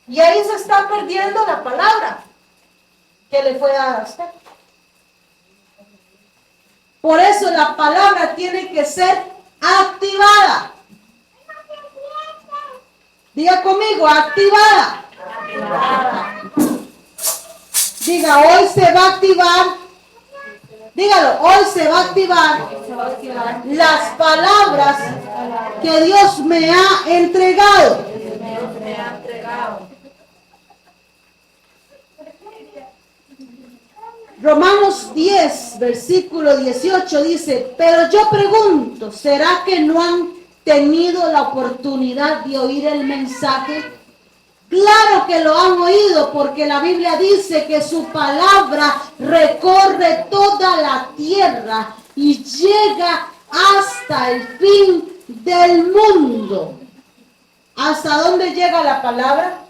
Y ahí se está perdiendo la palabra que le fue dada a usted. Por eso la palabra tiene que ser activada. Diga conmigo, activada. Diga, hoy se va a activar. Dígalo, hoy se va a activar las palabras que Dios me ha entregado. Romanos 10, versículo 18 dice, pero yo pregunto, ¿será que no han tenido la oportunidad de oír el mensaje? Claro que lo han oído, porque la Biblia dice que su palabra recorre toda la tierra y llega hasta el fin del mundo. ¿Hasta dónde llega la palabra?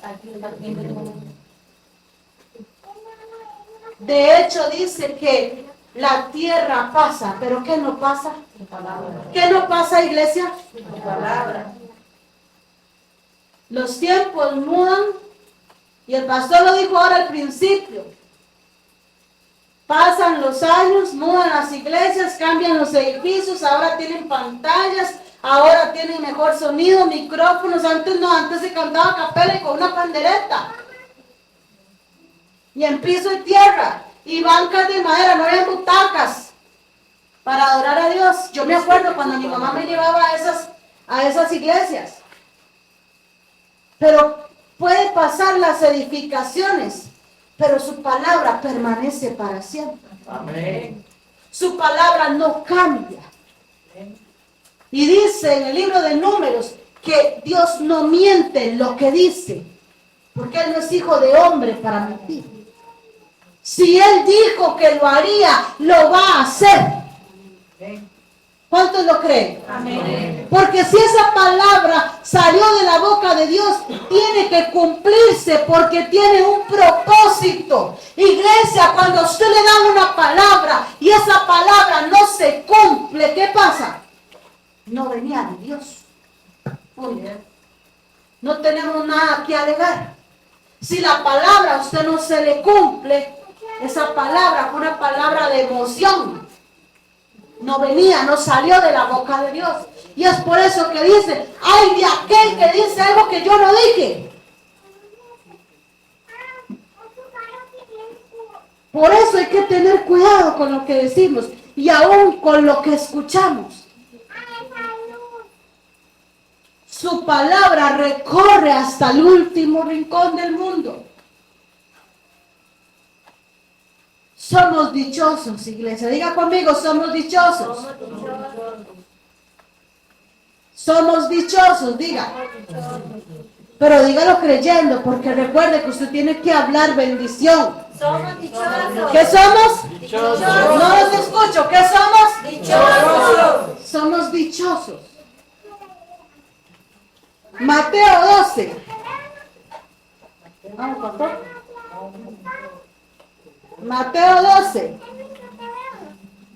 De hecho dice que la tierra pasa, pero ¿qué no pasa? ¿Qué no pasa, iglesia? Los tiempos mudan y el pastor lo dijo ahora al principio. Pasan los años, mudan las iglesias, cambian los edificios, ahora tienen pantallas, ahora tienen mejor sonido, micrófonos. Antes no, antes se cantaba a capela y con una pandereta. Y en piso de tierra y bancas de madera, no había butacas para adorar a Dios. Yo me acuerdo cuando mi mamá me llevaba a esas iglesias. Pero puede pasar las edificaciones, pero su palabra permanece para siempre. Amén. Su palabra no cambia. Y dice en el libro de Números que Dios no miente en lo que dice, porque Él no es hijo de hombre para mentir. Si Él dijo que lo haría, lo va a hacer. ¿Cuántos lo creen? Amén. Porque si esa palabra salió de la boca de Dios, tiene que cumplirse porque tiene un propósito. Iglesia, cuando a usted le dan una palabra y esa palabra no se cumple, ¿qué pasa? No venía de Dios. Muy bien. No tenemos nada que alegar. Si la palabra a usted no se le cumple, esa palabra fue una palabra de emoción. No venía, no salió de la boca de Dios. Y es por eso que dice, ay de aquel que dice algo que yo no dije. Por eso hay que tener cuidado con lo que decimos y aún con lo que escuchamos. Su palabra recorre hasta el último rincón del mundo. Somos dichosos, iglesia. Diga conmigo, somos dichosos. Somos dichosos, diga. Pero dígalo creyendo, porque recuerde que usted tiene que hablar bendición. Somos dichosos. ¿Qué somos? Dichosos. No los escucho. ¿Qué somos? Dichosos. Somos dichosos. Mateo 12. Vamos, pastor. Mateo 12,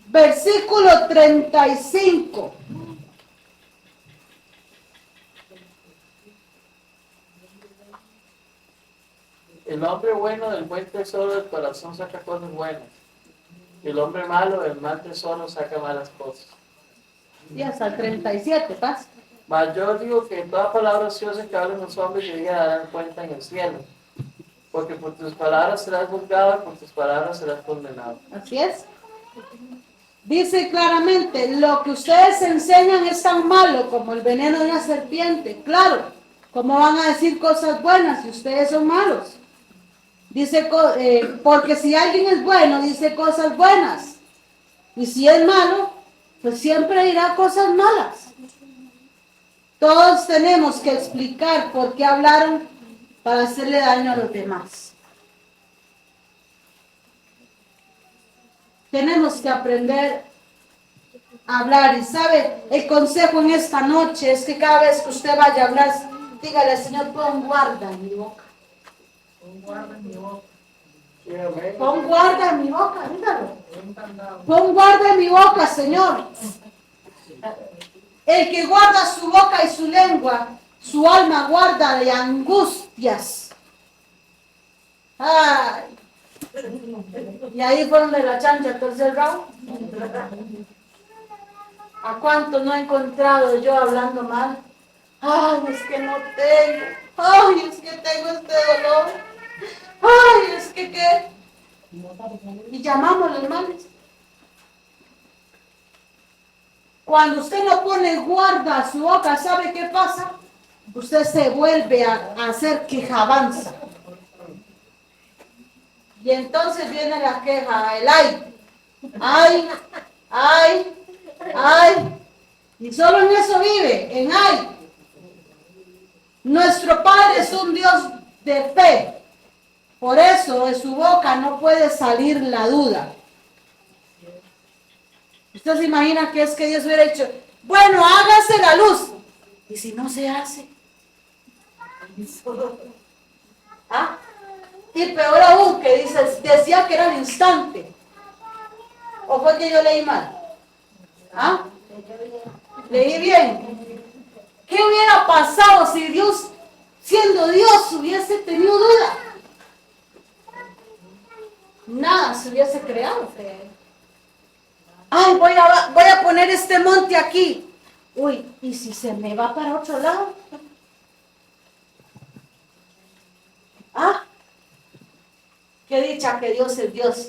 versículo 35. El hombre bueno del buen tesoro del corazón saca cosas buenas. Y el hombre malo del mal tesoro saca malas cosas. Y hasta el 37, pasa. Mas yo digo que toda palabra ociosa que hablen los hombres de ella darán cuenta en el cielo. Porque por tus palabras serás juzgado y por tus palabras serás condenado. Así es. Dice claramente, lo que ustedes enseñan es tan malo como el veneno de una serpiente. Claro, ¿cómo van a decir cosas buenas si ustedes son malos? Dice, porque si alguien es bueno, dice cosas buenas. Y si es malo, pues siempre dirá cosas malas. Todos tenemos que explicar por qué hablaron para hacerle daño a los demás. Tenemos que aprender a hablar. Y sabe, el consejo en esta noche es que cada vez que usted vaya a hablar, dígale, Señor, pon guarda en mi boca. Pon guarda en mi boca. Pon guarda en mi boca, dígalo. Pon guarda en mi boca, Señor. El que guarda su boca y su lengua, su alma guarda de angustias. Ay. Y ahí fue donde la chancha torció el rabo. ¿A cuántos no he encontrado yo hablando mal? Ay, es que no tengo. Ay, es que tengo este dolor. Ay, es que qué. Y llamamos los males. Cuando usted no pone guarda a su boca, ¿sabe qué pasa? Usted se vuelve a hacer quejabanza. Y entonces viene la queja, el ay, ay, ay, ay. Y solo en eso vive, en ay. Nuestro Padre es un Dios de fe. Por eso de su boca no puede salir la duda. Usted se imagina que es que Dios hubiera dicho, bueno, hágase la luz. ¿Y si no se hace? ¿Ah? Y peor aún, que decía que era al instante. ¿O fue que yo leí mal? ¿Ah? Leí bien. ¿Qué hubiera pasado si Dios, siendo Dios, hubiese tenido duda? Nada se hubiese creado. Ay, voy a poner este monte aquí. Uy, ¿y si se me va para otro lado? ¿Ah? Qué dicha que Dios es Dios.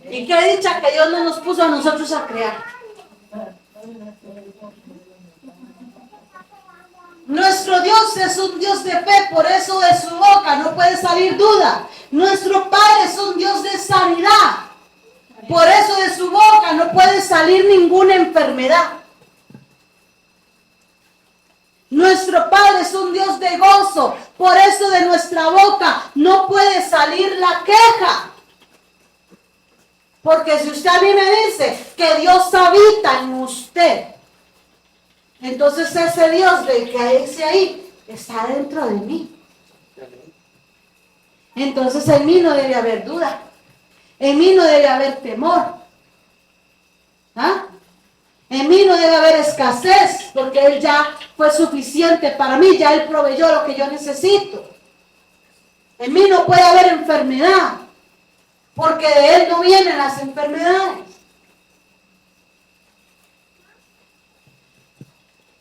Y qué dicha que Dios no nos puso a nosotros a crear. Nuestro Dios es un Dios de fe, por eso de su boca no puede salir duda. Nuestro Padre es un Dios de sanidad, por eso de su boca no puede salir ninguna enfermedad. Nuestro Padre es un Dios de gozo, por eso de nuestra boca no puede salir la queja. Porque si usted a mí me dice que Dios habita en usted, entonces ese Dios del que dice ahí está dentro de mí. Entonces en mí no debe haber duda. En mí no debe haber temor. ¿Ah? En mí no debe haber escasez, porque Él ya fue suficiente para mí, ya Él proveyó lo que yo necesito. En mí no puede haber enfermedad, porque de Él no vienen las enfermedades.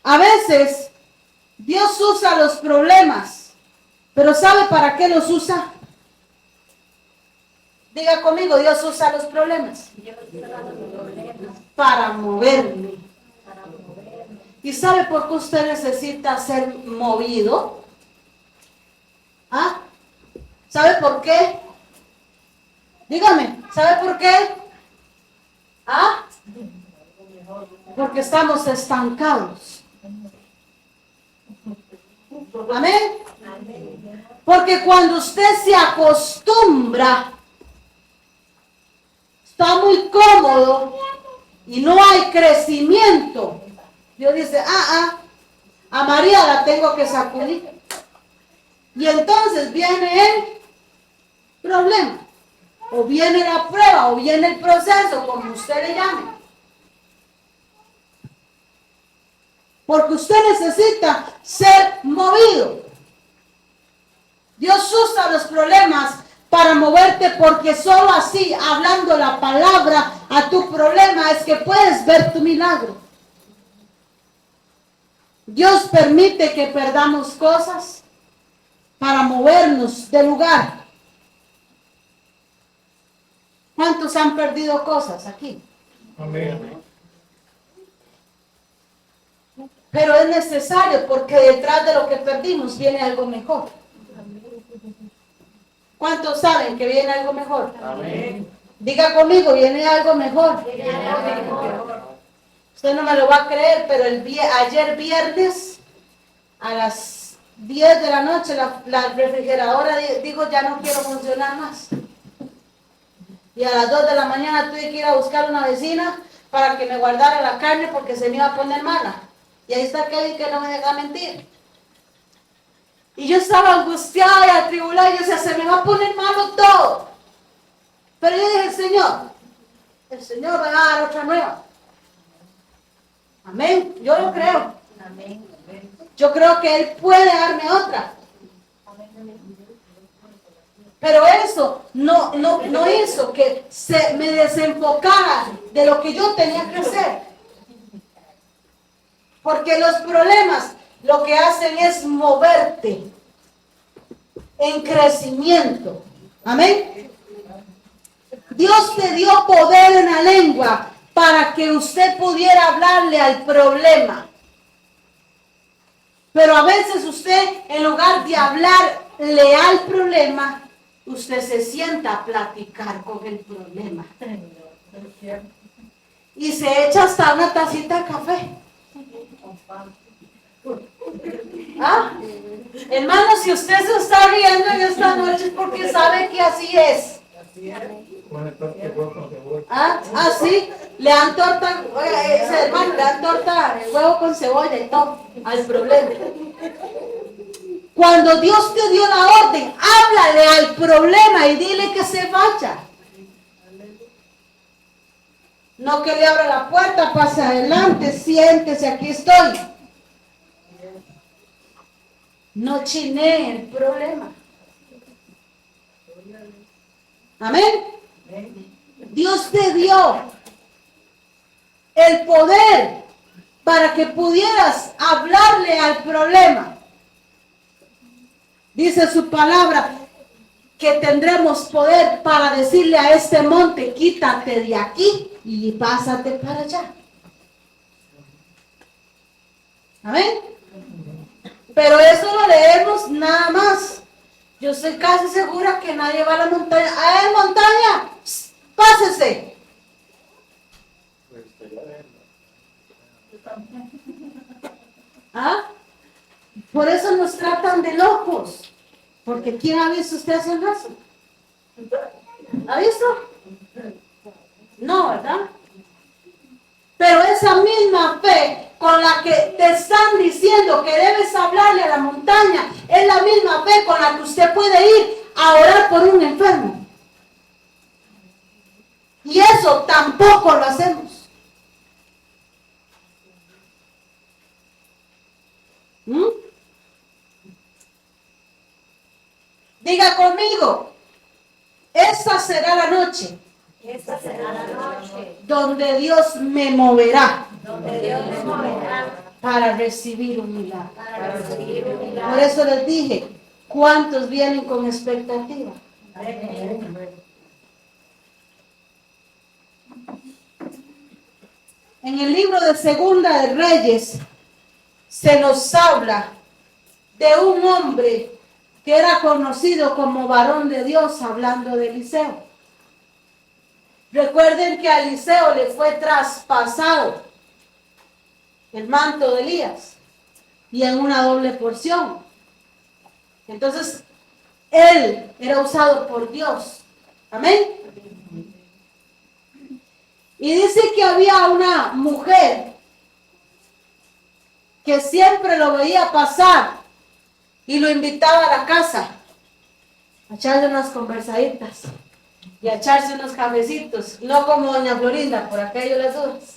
A veces Dios usa los problemas, pero ¿sabe para qué los usa? Diga conmigo, Dios usa los problemas para moverme. ¿Y sabe por qué usted necesita ser movido? ¿Ah? ¿Sabe por qué? Dígame, ¿sabe por qué? ¿Ah? Porque estamos estancados. Amén. Porque cuando usted se acostumbra, está muy cómodo y no hay crecimiento, Dios dice, a María la tengo que sacudir. Y entonces viene el problema, o viene la prueba, o viene el proceso, como usted le llame. Porque usted necesita ser movido. Dios usa los problemas para moverte, porque solo así, hablando la palabra a tu problema, es que puedes ver tu milagro. Dios permite que perdamos cosas para movernos de lugar. ¿Cuántos han perdido cosas aquí? Amén. Pero es necesario, porque detrás de lo que perdimos viene algo mejor. ¿Cuántos saben que viene algo mejor? Amén. Diga conmigo, viene algo mejor. Usted no me lo va a creer, pero ayer viernes a las 10 de la noche la refrigeradora dijo ya no quiero funcionar más. Y a las 2 de la mañana tuve que ir a buscar a una vecina para que me guardara la carne porque se me iba a poner mala. Y ahí está Kevin que no me deja mentir. Y yo estaba angustiada y atribulada y yo decía, se me va a poner malo todo. Pero yo dije, el Señor va a dar otra nueva. Amén, yo lo creo. Yo creo que Él puede darme otra. Pero eso no hizo que se me desenfocara de lo que yo tenía que hacer. Porque los problemas lo que hacen es moverte en crecimiento. Amén. Dios te dio poder en la lengua para que usted pudiera hablarle al problema. Pero a veces usted, en lugar de hablarle al problema, usted se sienta a platicar con el problema. Y se echa hasta una tacita de café. ¿Ah? Hermano, si usted se está riendo en esta noche es porque sabe que así es. Ah, sí, le dan torta, oiga, ese hermano, le dan torta, huevo con cebolla y todo, al problema. Cuando Dios te dio la orden, háblale al problema y dile que se vaya. No que le abra la puerta, pase adelante, siéntese, aquí estoy. No chinee el problema. Amén. Dios te dio el poder para que pudieras hablarle al problema. Dice su palabra que tendremos poder para decirle a este monte, quítate de aquí y pásate para allá. Amén. Pero eso lo leemos nada más. Yo estoy casi segura que nadie va a la montaña. ¡Ah, en montaña! ¡Psst! ¡Pásese! ¿Ah? Por eso nos tratan de locos. Porque ¿quién ha visto usted haciendo eso? ¿Ha visto? No, ¿verdad? Pero esa misma fe con la que te están diciendo que debes hablarle a la montaña, es la misma fe con la que usted puede ir a orar por un enfermo. Y eso tampoco lo hacemos. ¿Mm? Diga conmigo, esta será la noche. Esta será la noche Donde Dios me moverá. donde Dios me moverá Para recibir un milagro. para recibir un Por milagro. eso les dije, ¿cuántos vienen con expectativa? En el libro de Segunda de Reyes se nos habla de un hombre que era conocido como varón de Dios, hablando de Eliseo. Recuerden que a Eliseo le fue traspasado el manto de Elías y en una doble porción. Entonces, él era usado por Dios. Amén. Y dice que había una mujer que siempre lo veía pasar y lo invitaba a la casa a echarle unas conversaditas y a echarse unos cafecitos, no como doña Florinda, por aquello las dudas.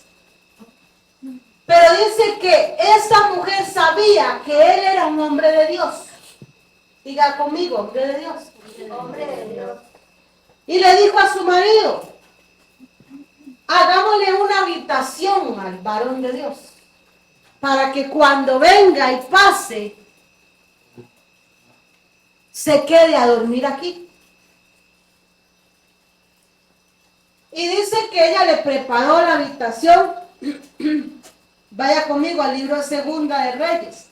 Pero dice que esta mujer sabía que él era un hombre de Dios. Diga conmigo, hombre de Dios. Hombre de Dios. Y le dijo a su marido, hagámosle una habitación al varón de Dios, para que cuando venga y pase, se quede a dormir aquí. Y dice que ella le preparó la habitación. Vaya conmigo al libro de Segunda de Reyes,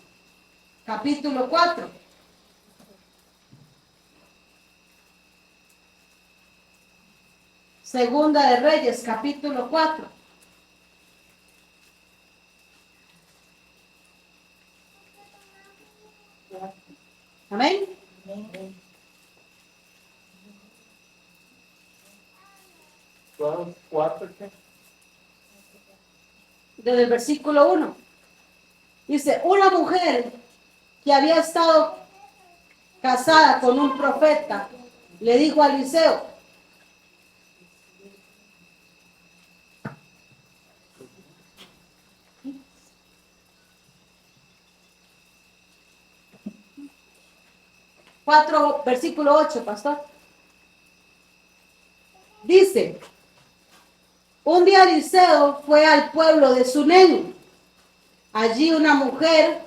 capítulo 4. Segunda de Reyes, capítulo 4. Amén. Desde el versículo 1. Dice, una mujer que había estado casada con un profeta le dijo a Eliseo, versículo 8, pastor. Dice, un día Eliseo fue al pueblo de Sunén. Allí una mujer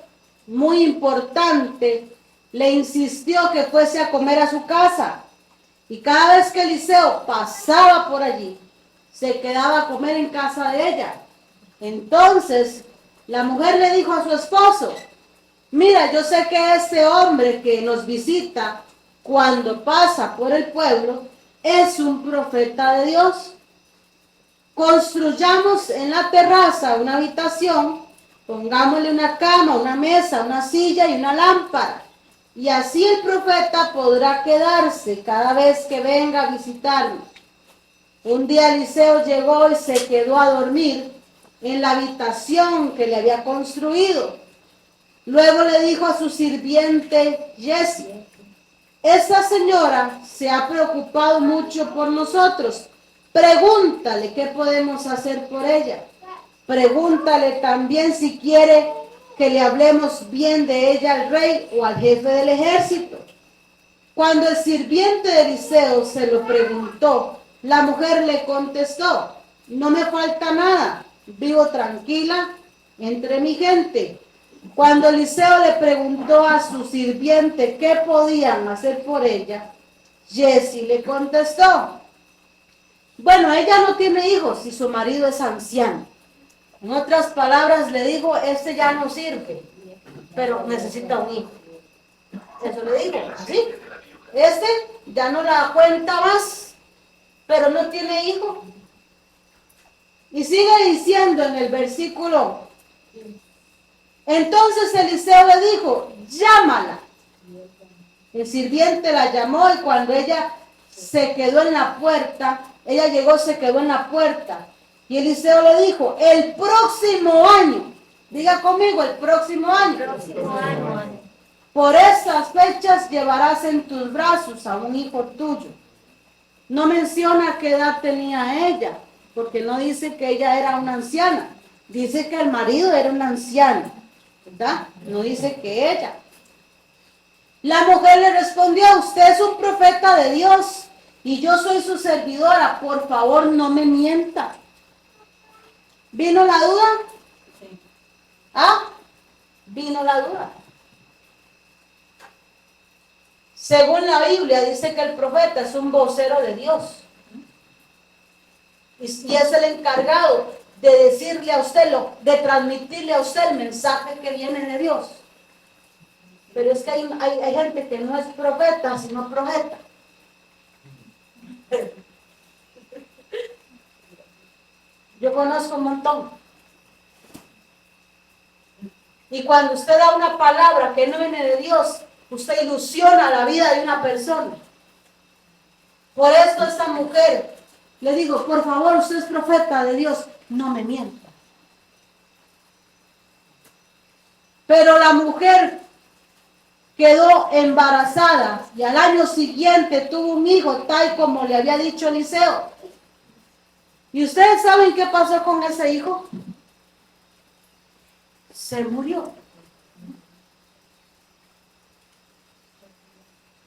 muy importante le insistió que fuese a comer a su casa. Y cada vez que Eliseo pasaba por allí, se quedaba a comer en casa de ella. Entonces la mujer le dijo a su esposo, mira, yo sé que ese hombre que nos visita cuando pasa por el pueblo es un profeta de Dios. Construyamos en la terraza una habitación, pongámosle una cama, una mesa, una silla y una lámpara. Y así el profeta podrá quedarse cada vez que venga a visitarnos. Un día Eliseo llegó y se quedó a dormir en la habitación que le había construido. Luego le dijo a su sirviente Giezi, esta señora se ha preocupado mucho por nosotros. Pregúntale qué podemos hacer por ella. Pregúntale también si quiere que le hablemos bien de ella al rey o al jefe del ejército. Cuando el sirviente de Eliseo se lo preguntó, la mujer le contestó, no me falta nada, vivo tranquila entre mi gente. Cuando Eliseo le preguntó a su sirviente qué podían hacer por ella, Giezi le contestó, bueno, ella no tiene hijos y su marido es anciano. En otras palabras le dijo, este ya no sirve, pero necesita un hijo. Eso le dijo, ¿sí? Este ya no la cuenta más, pero no tiene hijo. Y sigue diciendo en el versículo, entonces Eliseo le dijo, llámala. El sirviente la llamó y cuando ella se quedó en la puerta, ella llegó, se quedó en la puerta. Y Eliseo le dijo, el próximo año, diga conmigo, el próximo año. Por estas fechas llevarás en tus brazos a un hijo tuyo. No menciona qué edad tenía ella, porque no dice que ella era una anciana. Dice que el marido era un anciano, ¿verdad? No dice que ella. La mujer le respondió, usted es un profeta de Dios y yo soy su servidora, por favor no me mienta. ¿Vino la duda? ¿Ah? Vino la duda. Según la Biblia dice que el profeta es un vocero de Dios. Y es el encargado de decirle a usted, de transmitirle a usted el mensaje que viene de Dios. Pero es que hay gente que no es profeta, sino profeta. Yo conozco un montón. Y cuando usted da una palabra que no viene de Dios, usted ilusiona la vida de una persona. Por esto esta mujer le digo, por favor, usted es profeta de Dios, no me mienta. Pero la mujer quedó embarazada y al año siguiente tuvo un hijo, tal como le había dicho Eliseo. ¿Y ustedes saben qué pasó con ese hijo? Se murió.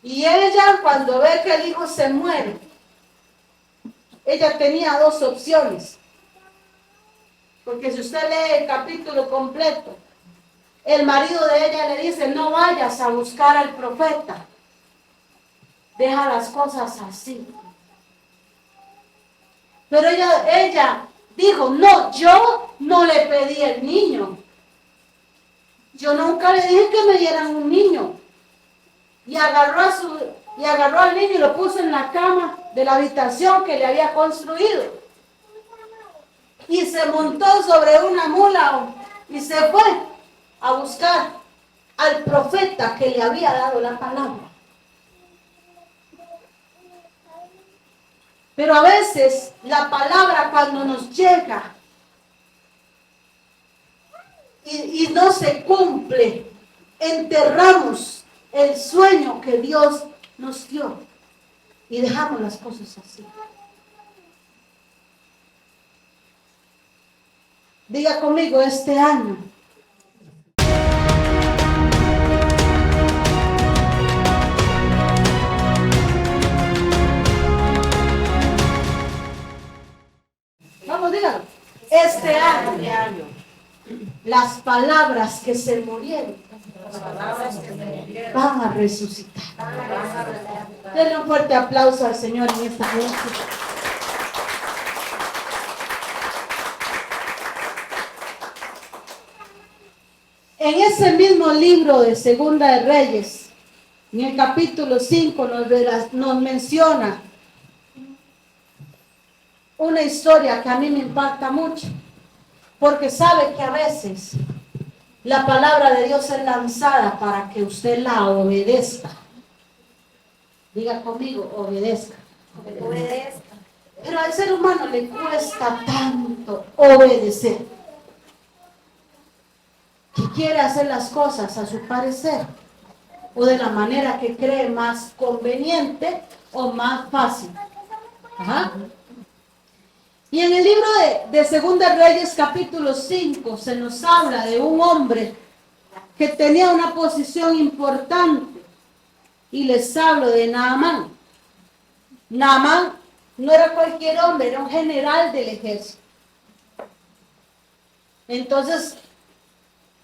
Y ella, cuando ve que el hijo se muere, ella tenía dos opciones. Porque si usted lee el capítulo completo, el marido de ella le dice, no vayas a buscar al profeta. Deja las cosas así. Pero ella dijo, no, yo no le pedí el niño. Yo nunca le dije que me dieran un niño. Y agarró al niño y lo puso en la cama de la habitación que le había construido. Y se montó sobre una mula y se fue a buscar al profeta que le había dado la palabra. Pero a veces la palabra cuando nos llega y no se cumple, enterramos el sueño que Dios nos dio y dejamos las cosas así. Diga conmigo, este año las palabras que se murieron van a resucitar. Denle un fuerte aplauso al Señor en esta noche. En ese mismo libro de Segunda de Reyes, en el capítulo 5, nos menciona una historia que a mí me impacta mucho, porque sabe que a veces la palabra de Dios es lanzada para que usted la obedezca. Diga conmigo, obedezca. Obedezca. Pero al ser humano le cuesta tanto obedecer, que quiere hacer las cosas a su parecer o de la manera que cree más conveniente o más fácil. Ajá. Y en el libro de Segunda Reyes capítulo 5 se nos habla de un hombre que tenía una posición importante, y les hablo de Naamán. Naamán no era cualquier hombre, era un general del ejército. Entonces,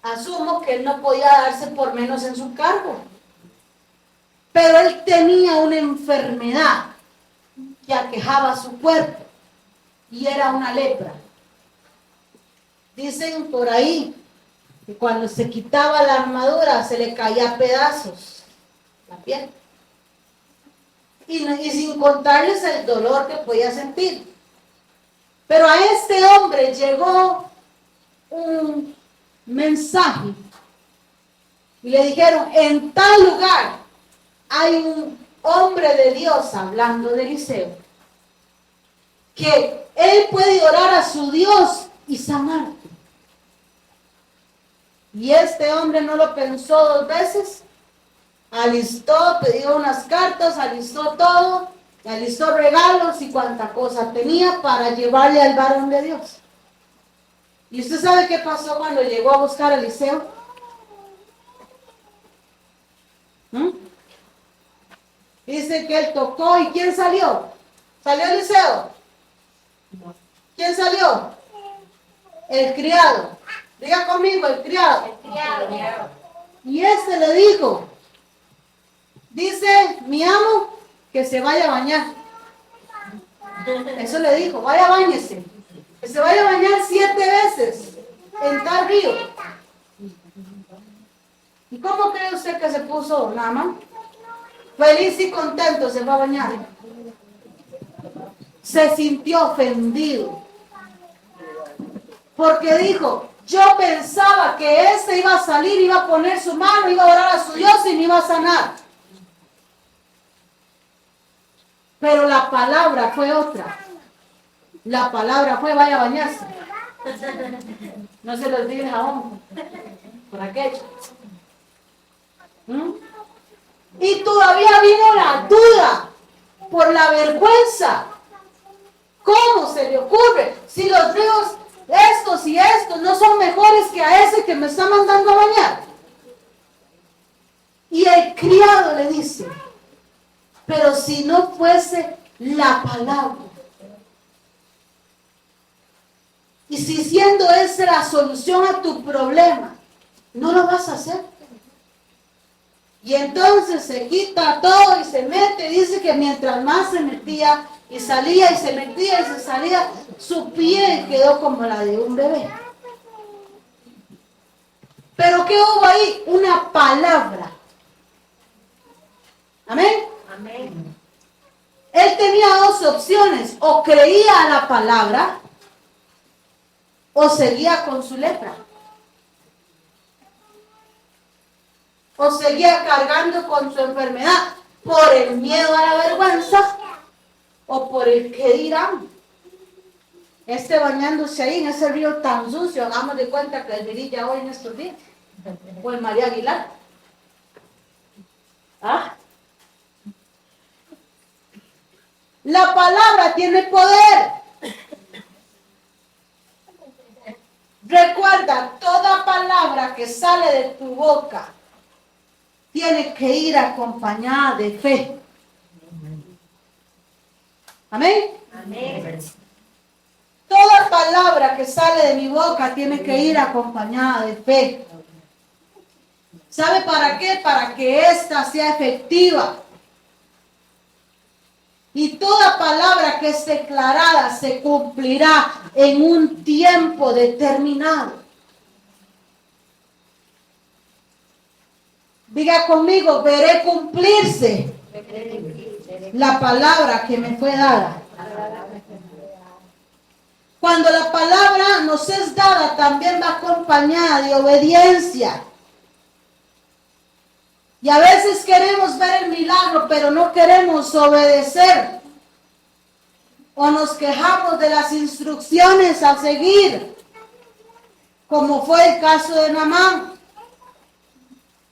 asumo que él no podía darse por menos en su cargo. Pero él tenía una enfermedad que aquejaba su cuerpo, y era una lepra. Dicen por ahí que cuando se quitaba la armadura se le caía a pedazos la piel. Y sin contarles el dolor que podía sentir. Pero a este hombre llegó un mensaje y le dijeron: en tal lugar hay un hombre de Dios, hablando de Eliseo, que él puede orar a su Dios y sanarte. Y este hombre no lo pensó dos veces, alistó, pidió unas cartas, alistó todo, alistó regalos y cuanta cosa tenía para llevarle al varón de Dios. ¿Y usted sabe qué pasó cuando llegó a buscar a Eliseo? Dice que él tocó, ¿y quién salió? ¿Salió Eliseo? ¿Quién salió? El criado. Diga conmigo, el criado. El criado. Y este le dijo, dice mi amo que se vaya a bañar. Eso le dijo, vaya, báñese. Que se vaya a bañar 7 veces en tal río. ¿Y cómo cree usted que se puso Naamán? Feliz y contento se va a bañar. Se sintió ofendido, porque dijo, yo pensaba que este iba a salir, iba a poner su mano, iba a orar a su Dios y me iba a sanar. Pero la palabra fue otra. La palabra fue, vaya a bañarse. No se lo olvide el jabón por aquello. Y todavía vino la duda por la vergüenza. ¿Cómo se le ocurre? Si los ríos estos y estos no son mejores que a ese que me está mandando a bañar. Y el criado le dice, pero si no fuese la palabra, y si siendo esa la solución a tu problema, no lo vas a hacer. Y entonces se quita todo y se mete. Dice que mientras más se metía y salía y se metía y se salía, su piel quedó como la de un bebé. Pero ¿qué hubo ahí? Una palabra. Amén. Amén. Él tenía 2 opciones: o creía a la palabra o seguía con su lepra, o seguía cargando con su enfermedad por el miedo a la vergüenza o por el que dirán. Bañándose ahí en ese río tan sucio, hagamos de cuenta que el Virilla hoy en estos días, o el María Aguilar. La palabra tiene poder. Recuerda, toda palabra que sale de tu boca tiene que ir acompañada de fe. Amén. Amén. Toda palabra que sale de mi boca tiene que ir acompañada de fe. ¿Sabe para qué? Para que ésta sea efectiva. Y toda palabra que es declarada se cumplirá en un tiempo determinado. Diga conmigo, veré cumplirse la palabra que me fue dada. Cuando la palabra nos es dada, también va acompañada de obediencia. Y a veces queremos ver el milagro, pero no queremos obedecer. O nos quejamos de las instrucciones a seguir, como fue el caso de Naamán.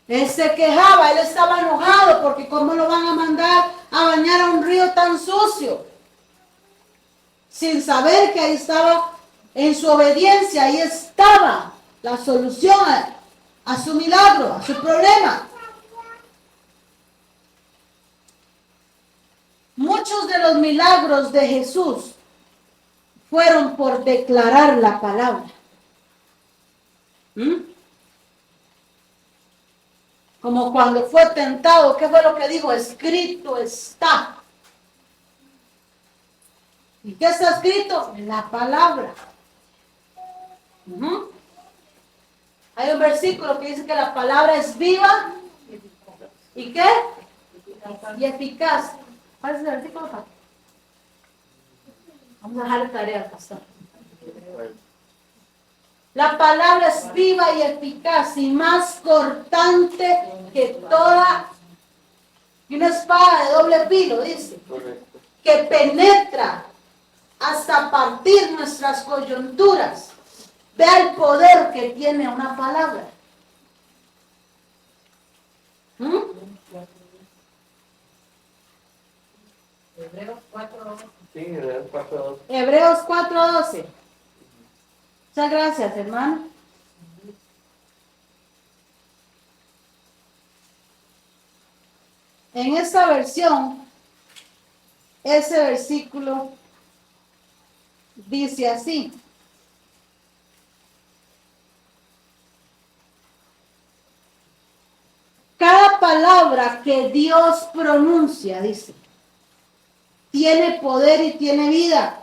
Él se quejaba, él estaba enojado porque cómo lo van a mandar a bañar a un río tan sucio. Sin saber que ahí estaba, en su obediencia, ahí estaba la solución a su milagro, a su problema. Muchos de los milagros de Jesús fueron por declarar la palabra. Como cuando fue tentado, ¿qué fue lo que dijo? Escrito está. ¿Y qué está escrito? La palabra. Hay un versículo que dice que la palabra es viva. ¿Y qué? Y eficaz. ¿Cuál es el versículo? Vamos a dejar tarea al pastor. La palabra es viva y eficaz y más cortante que toda, y una espada de doble filo, dice, que penetra hasta partir nuestras coyunturas. Vea el poder que tiene una palabra. Hebreos 4:12. Sí, Hebreos 4:12. Hebreos 4:12. Muchas gracias, hermano. En esta versión, ese versículo dice así. Cada palabra que Dios pronuncia, dice, tiene poder y tiene vida.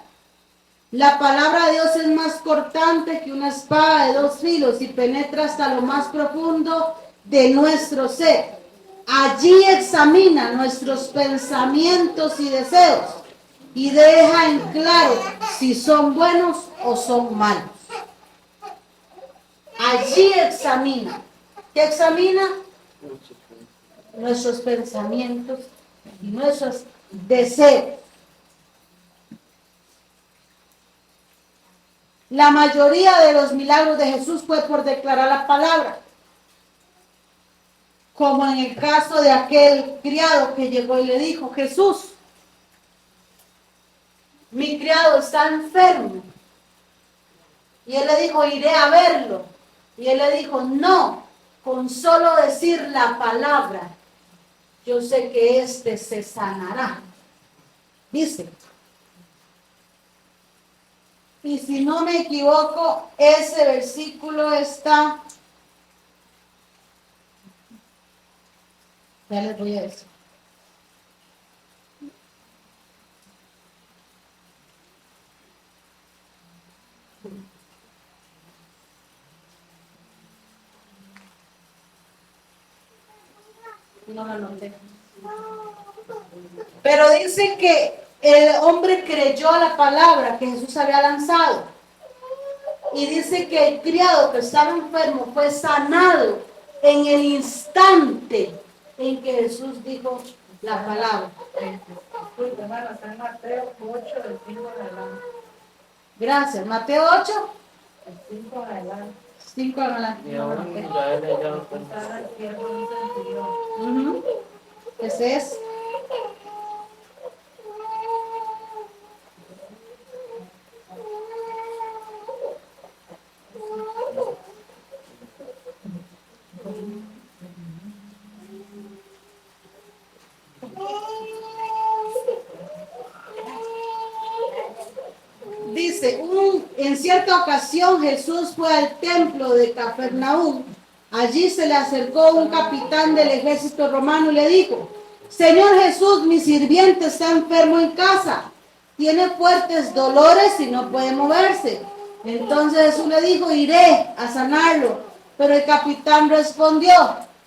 La palabra de Dios es más cortante que una espada de dos filos y penetra hasta lo más profundo de nuestro ser. Allí examina nuestros pensamientos y deseos y deja en claro si son buenos o son malos. Allí examina. ¿Qué examina? Nuestros pensamientos y nuestros deseos. La mayoría de los milagros de Jesús fue por declarar la palabra. Como en el caso de aquel criado que llegó y le dijo, Jesús, mi criado está enfermo. Y él le dijo, iré a verlo. Y él le dijo, no, con solo decir la palabra, yo sé que éste se sanará. Dice. Y si no me equivoco, ese versículo está, ya les voy a decir. No lo anoté. Pero dice que el hombre creyó a la palabra que Jesús había lanzado. Y dice que el criado que estaba enfermo fue sanado en el instante en que Jesús dijo la palabra. Disculpe, hermano, está en Mateo 8, del 5 en adelante. Gracias. Mateo 8, El 5 en adelante. 5 en adelante. Y aún Israel ya no cuenta. Está al izquierdo de un centurión. Ese es. Dice, un En cierta ocasión Jesús fue al templo de Capernaum. Allí se le acercó un capitán del ejército romano y le dijo: Señor Jesús, mi sirviente está enfermo en casa. Tiene fuertes dolores y no puede moverse. Entonces Jesús le dijo: iré a sanarlo. Pero el capitán respondió: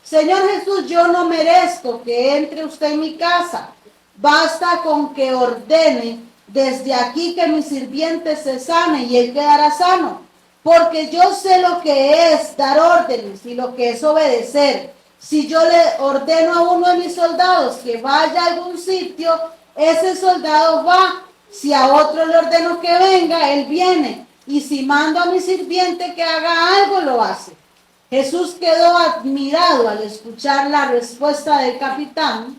Señor Jesús, yo no merezco que entre usted en mi casa. Basta con que ordene desde aquí que mi sirviente se sane y él quedará sano. Porque yo sé lo que es dar órdenes y lo que es obedecer. Si yo le ordeno a uno de mis soldados que vaya a algún sitio, ese soldado va. Si a otro le ordeno que venga, él viene. Y si mando a mi sirviente que haga algo, lo hace. Jesús quedó admirado al escuchar la respuesta del capitán.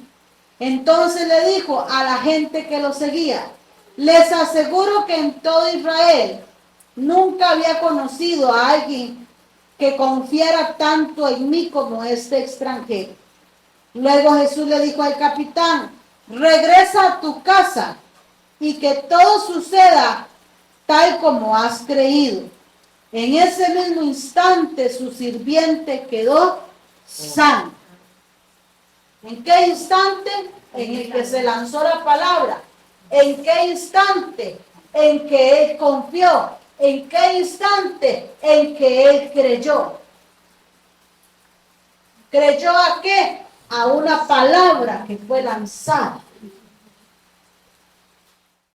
Entonces le dijo a la gente que lo seguía: les aseguro que en todo Israel nunca había conocido a alguien que confiara tanto en mí como este extranjero. Luego Jesús le dijo al capitán: regresa a tu casa y que todo suceda tal como has creído. En ese mismo instante su sirviente quedó sano. ¿En qué instante? En el que se lanzó la palabra. ¿En qué instante? En que él confió. ¿En qué instante? En que él creyó. ¿Creyó a qué? A una palabra que fue lanzada.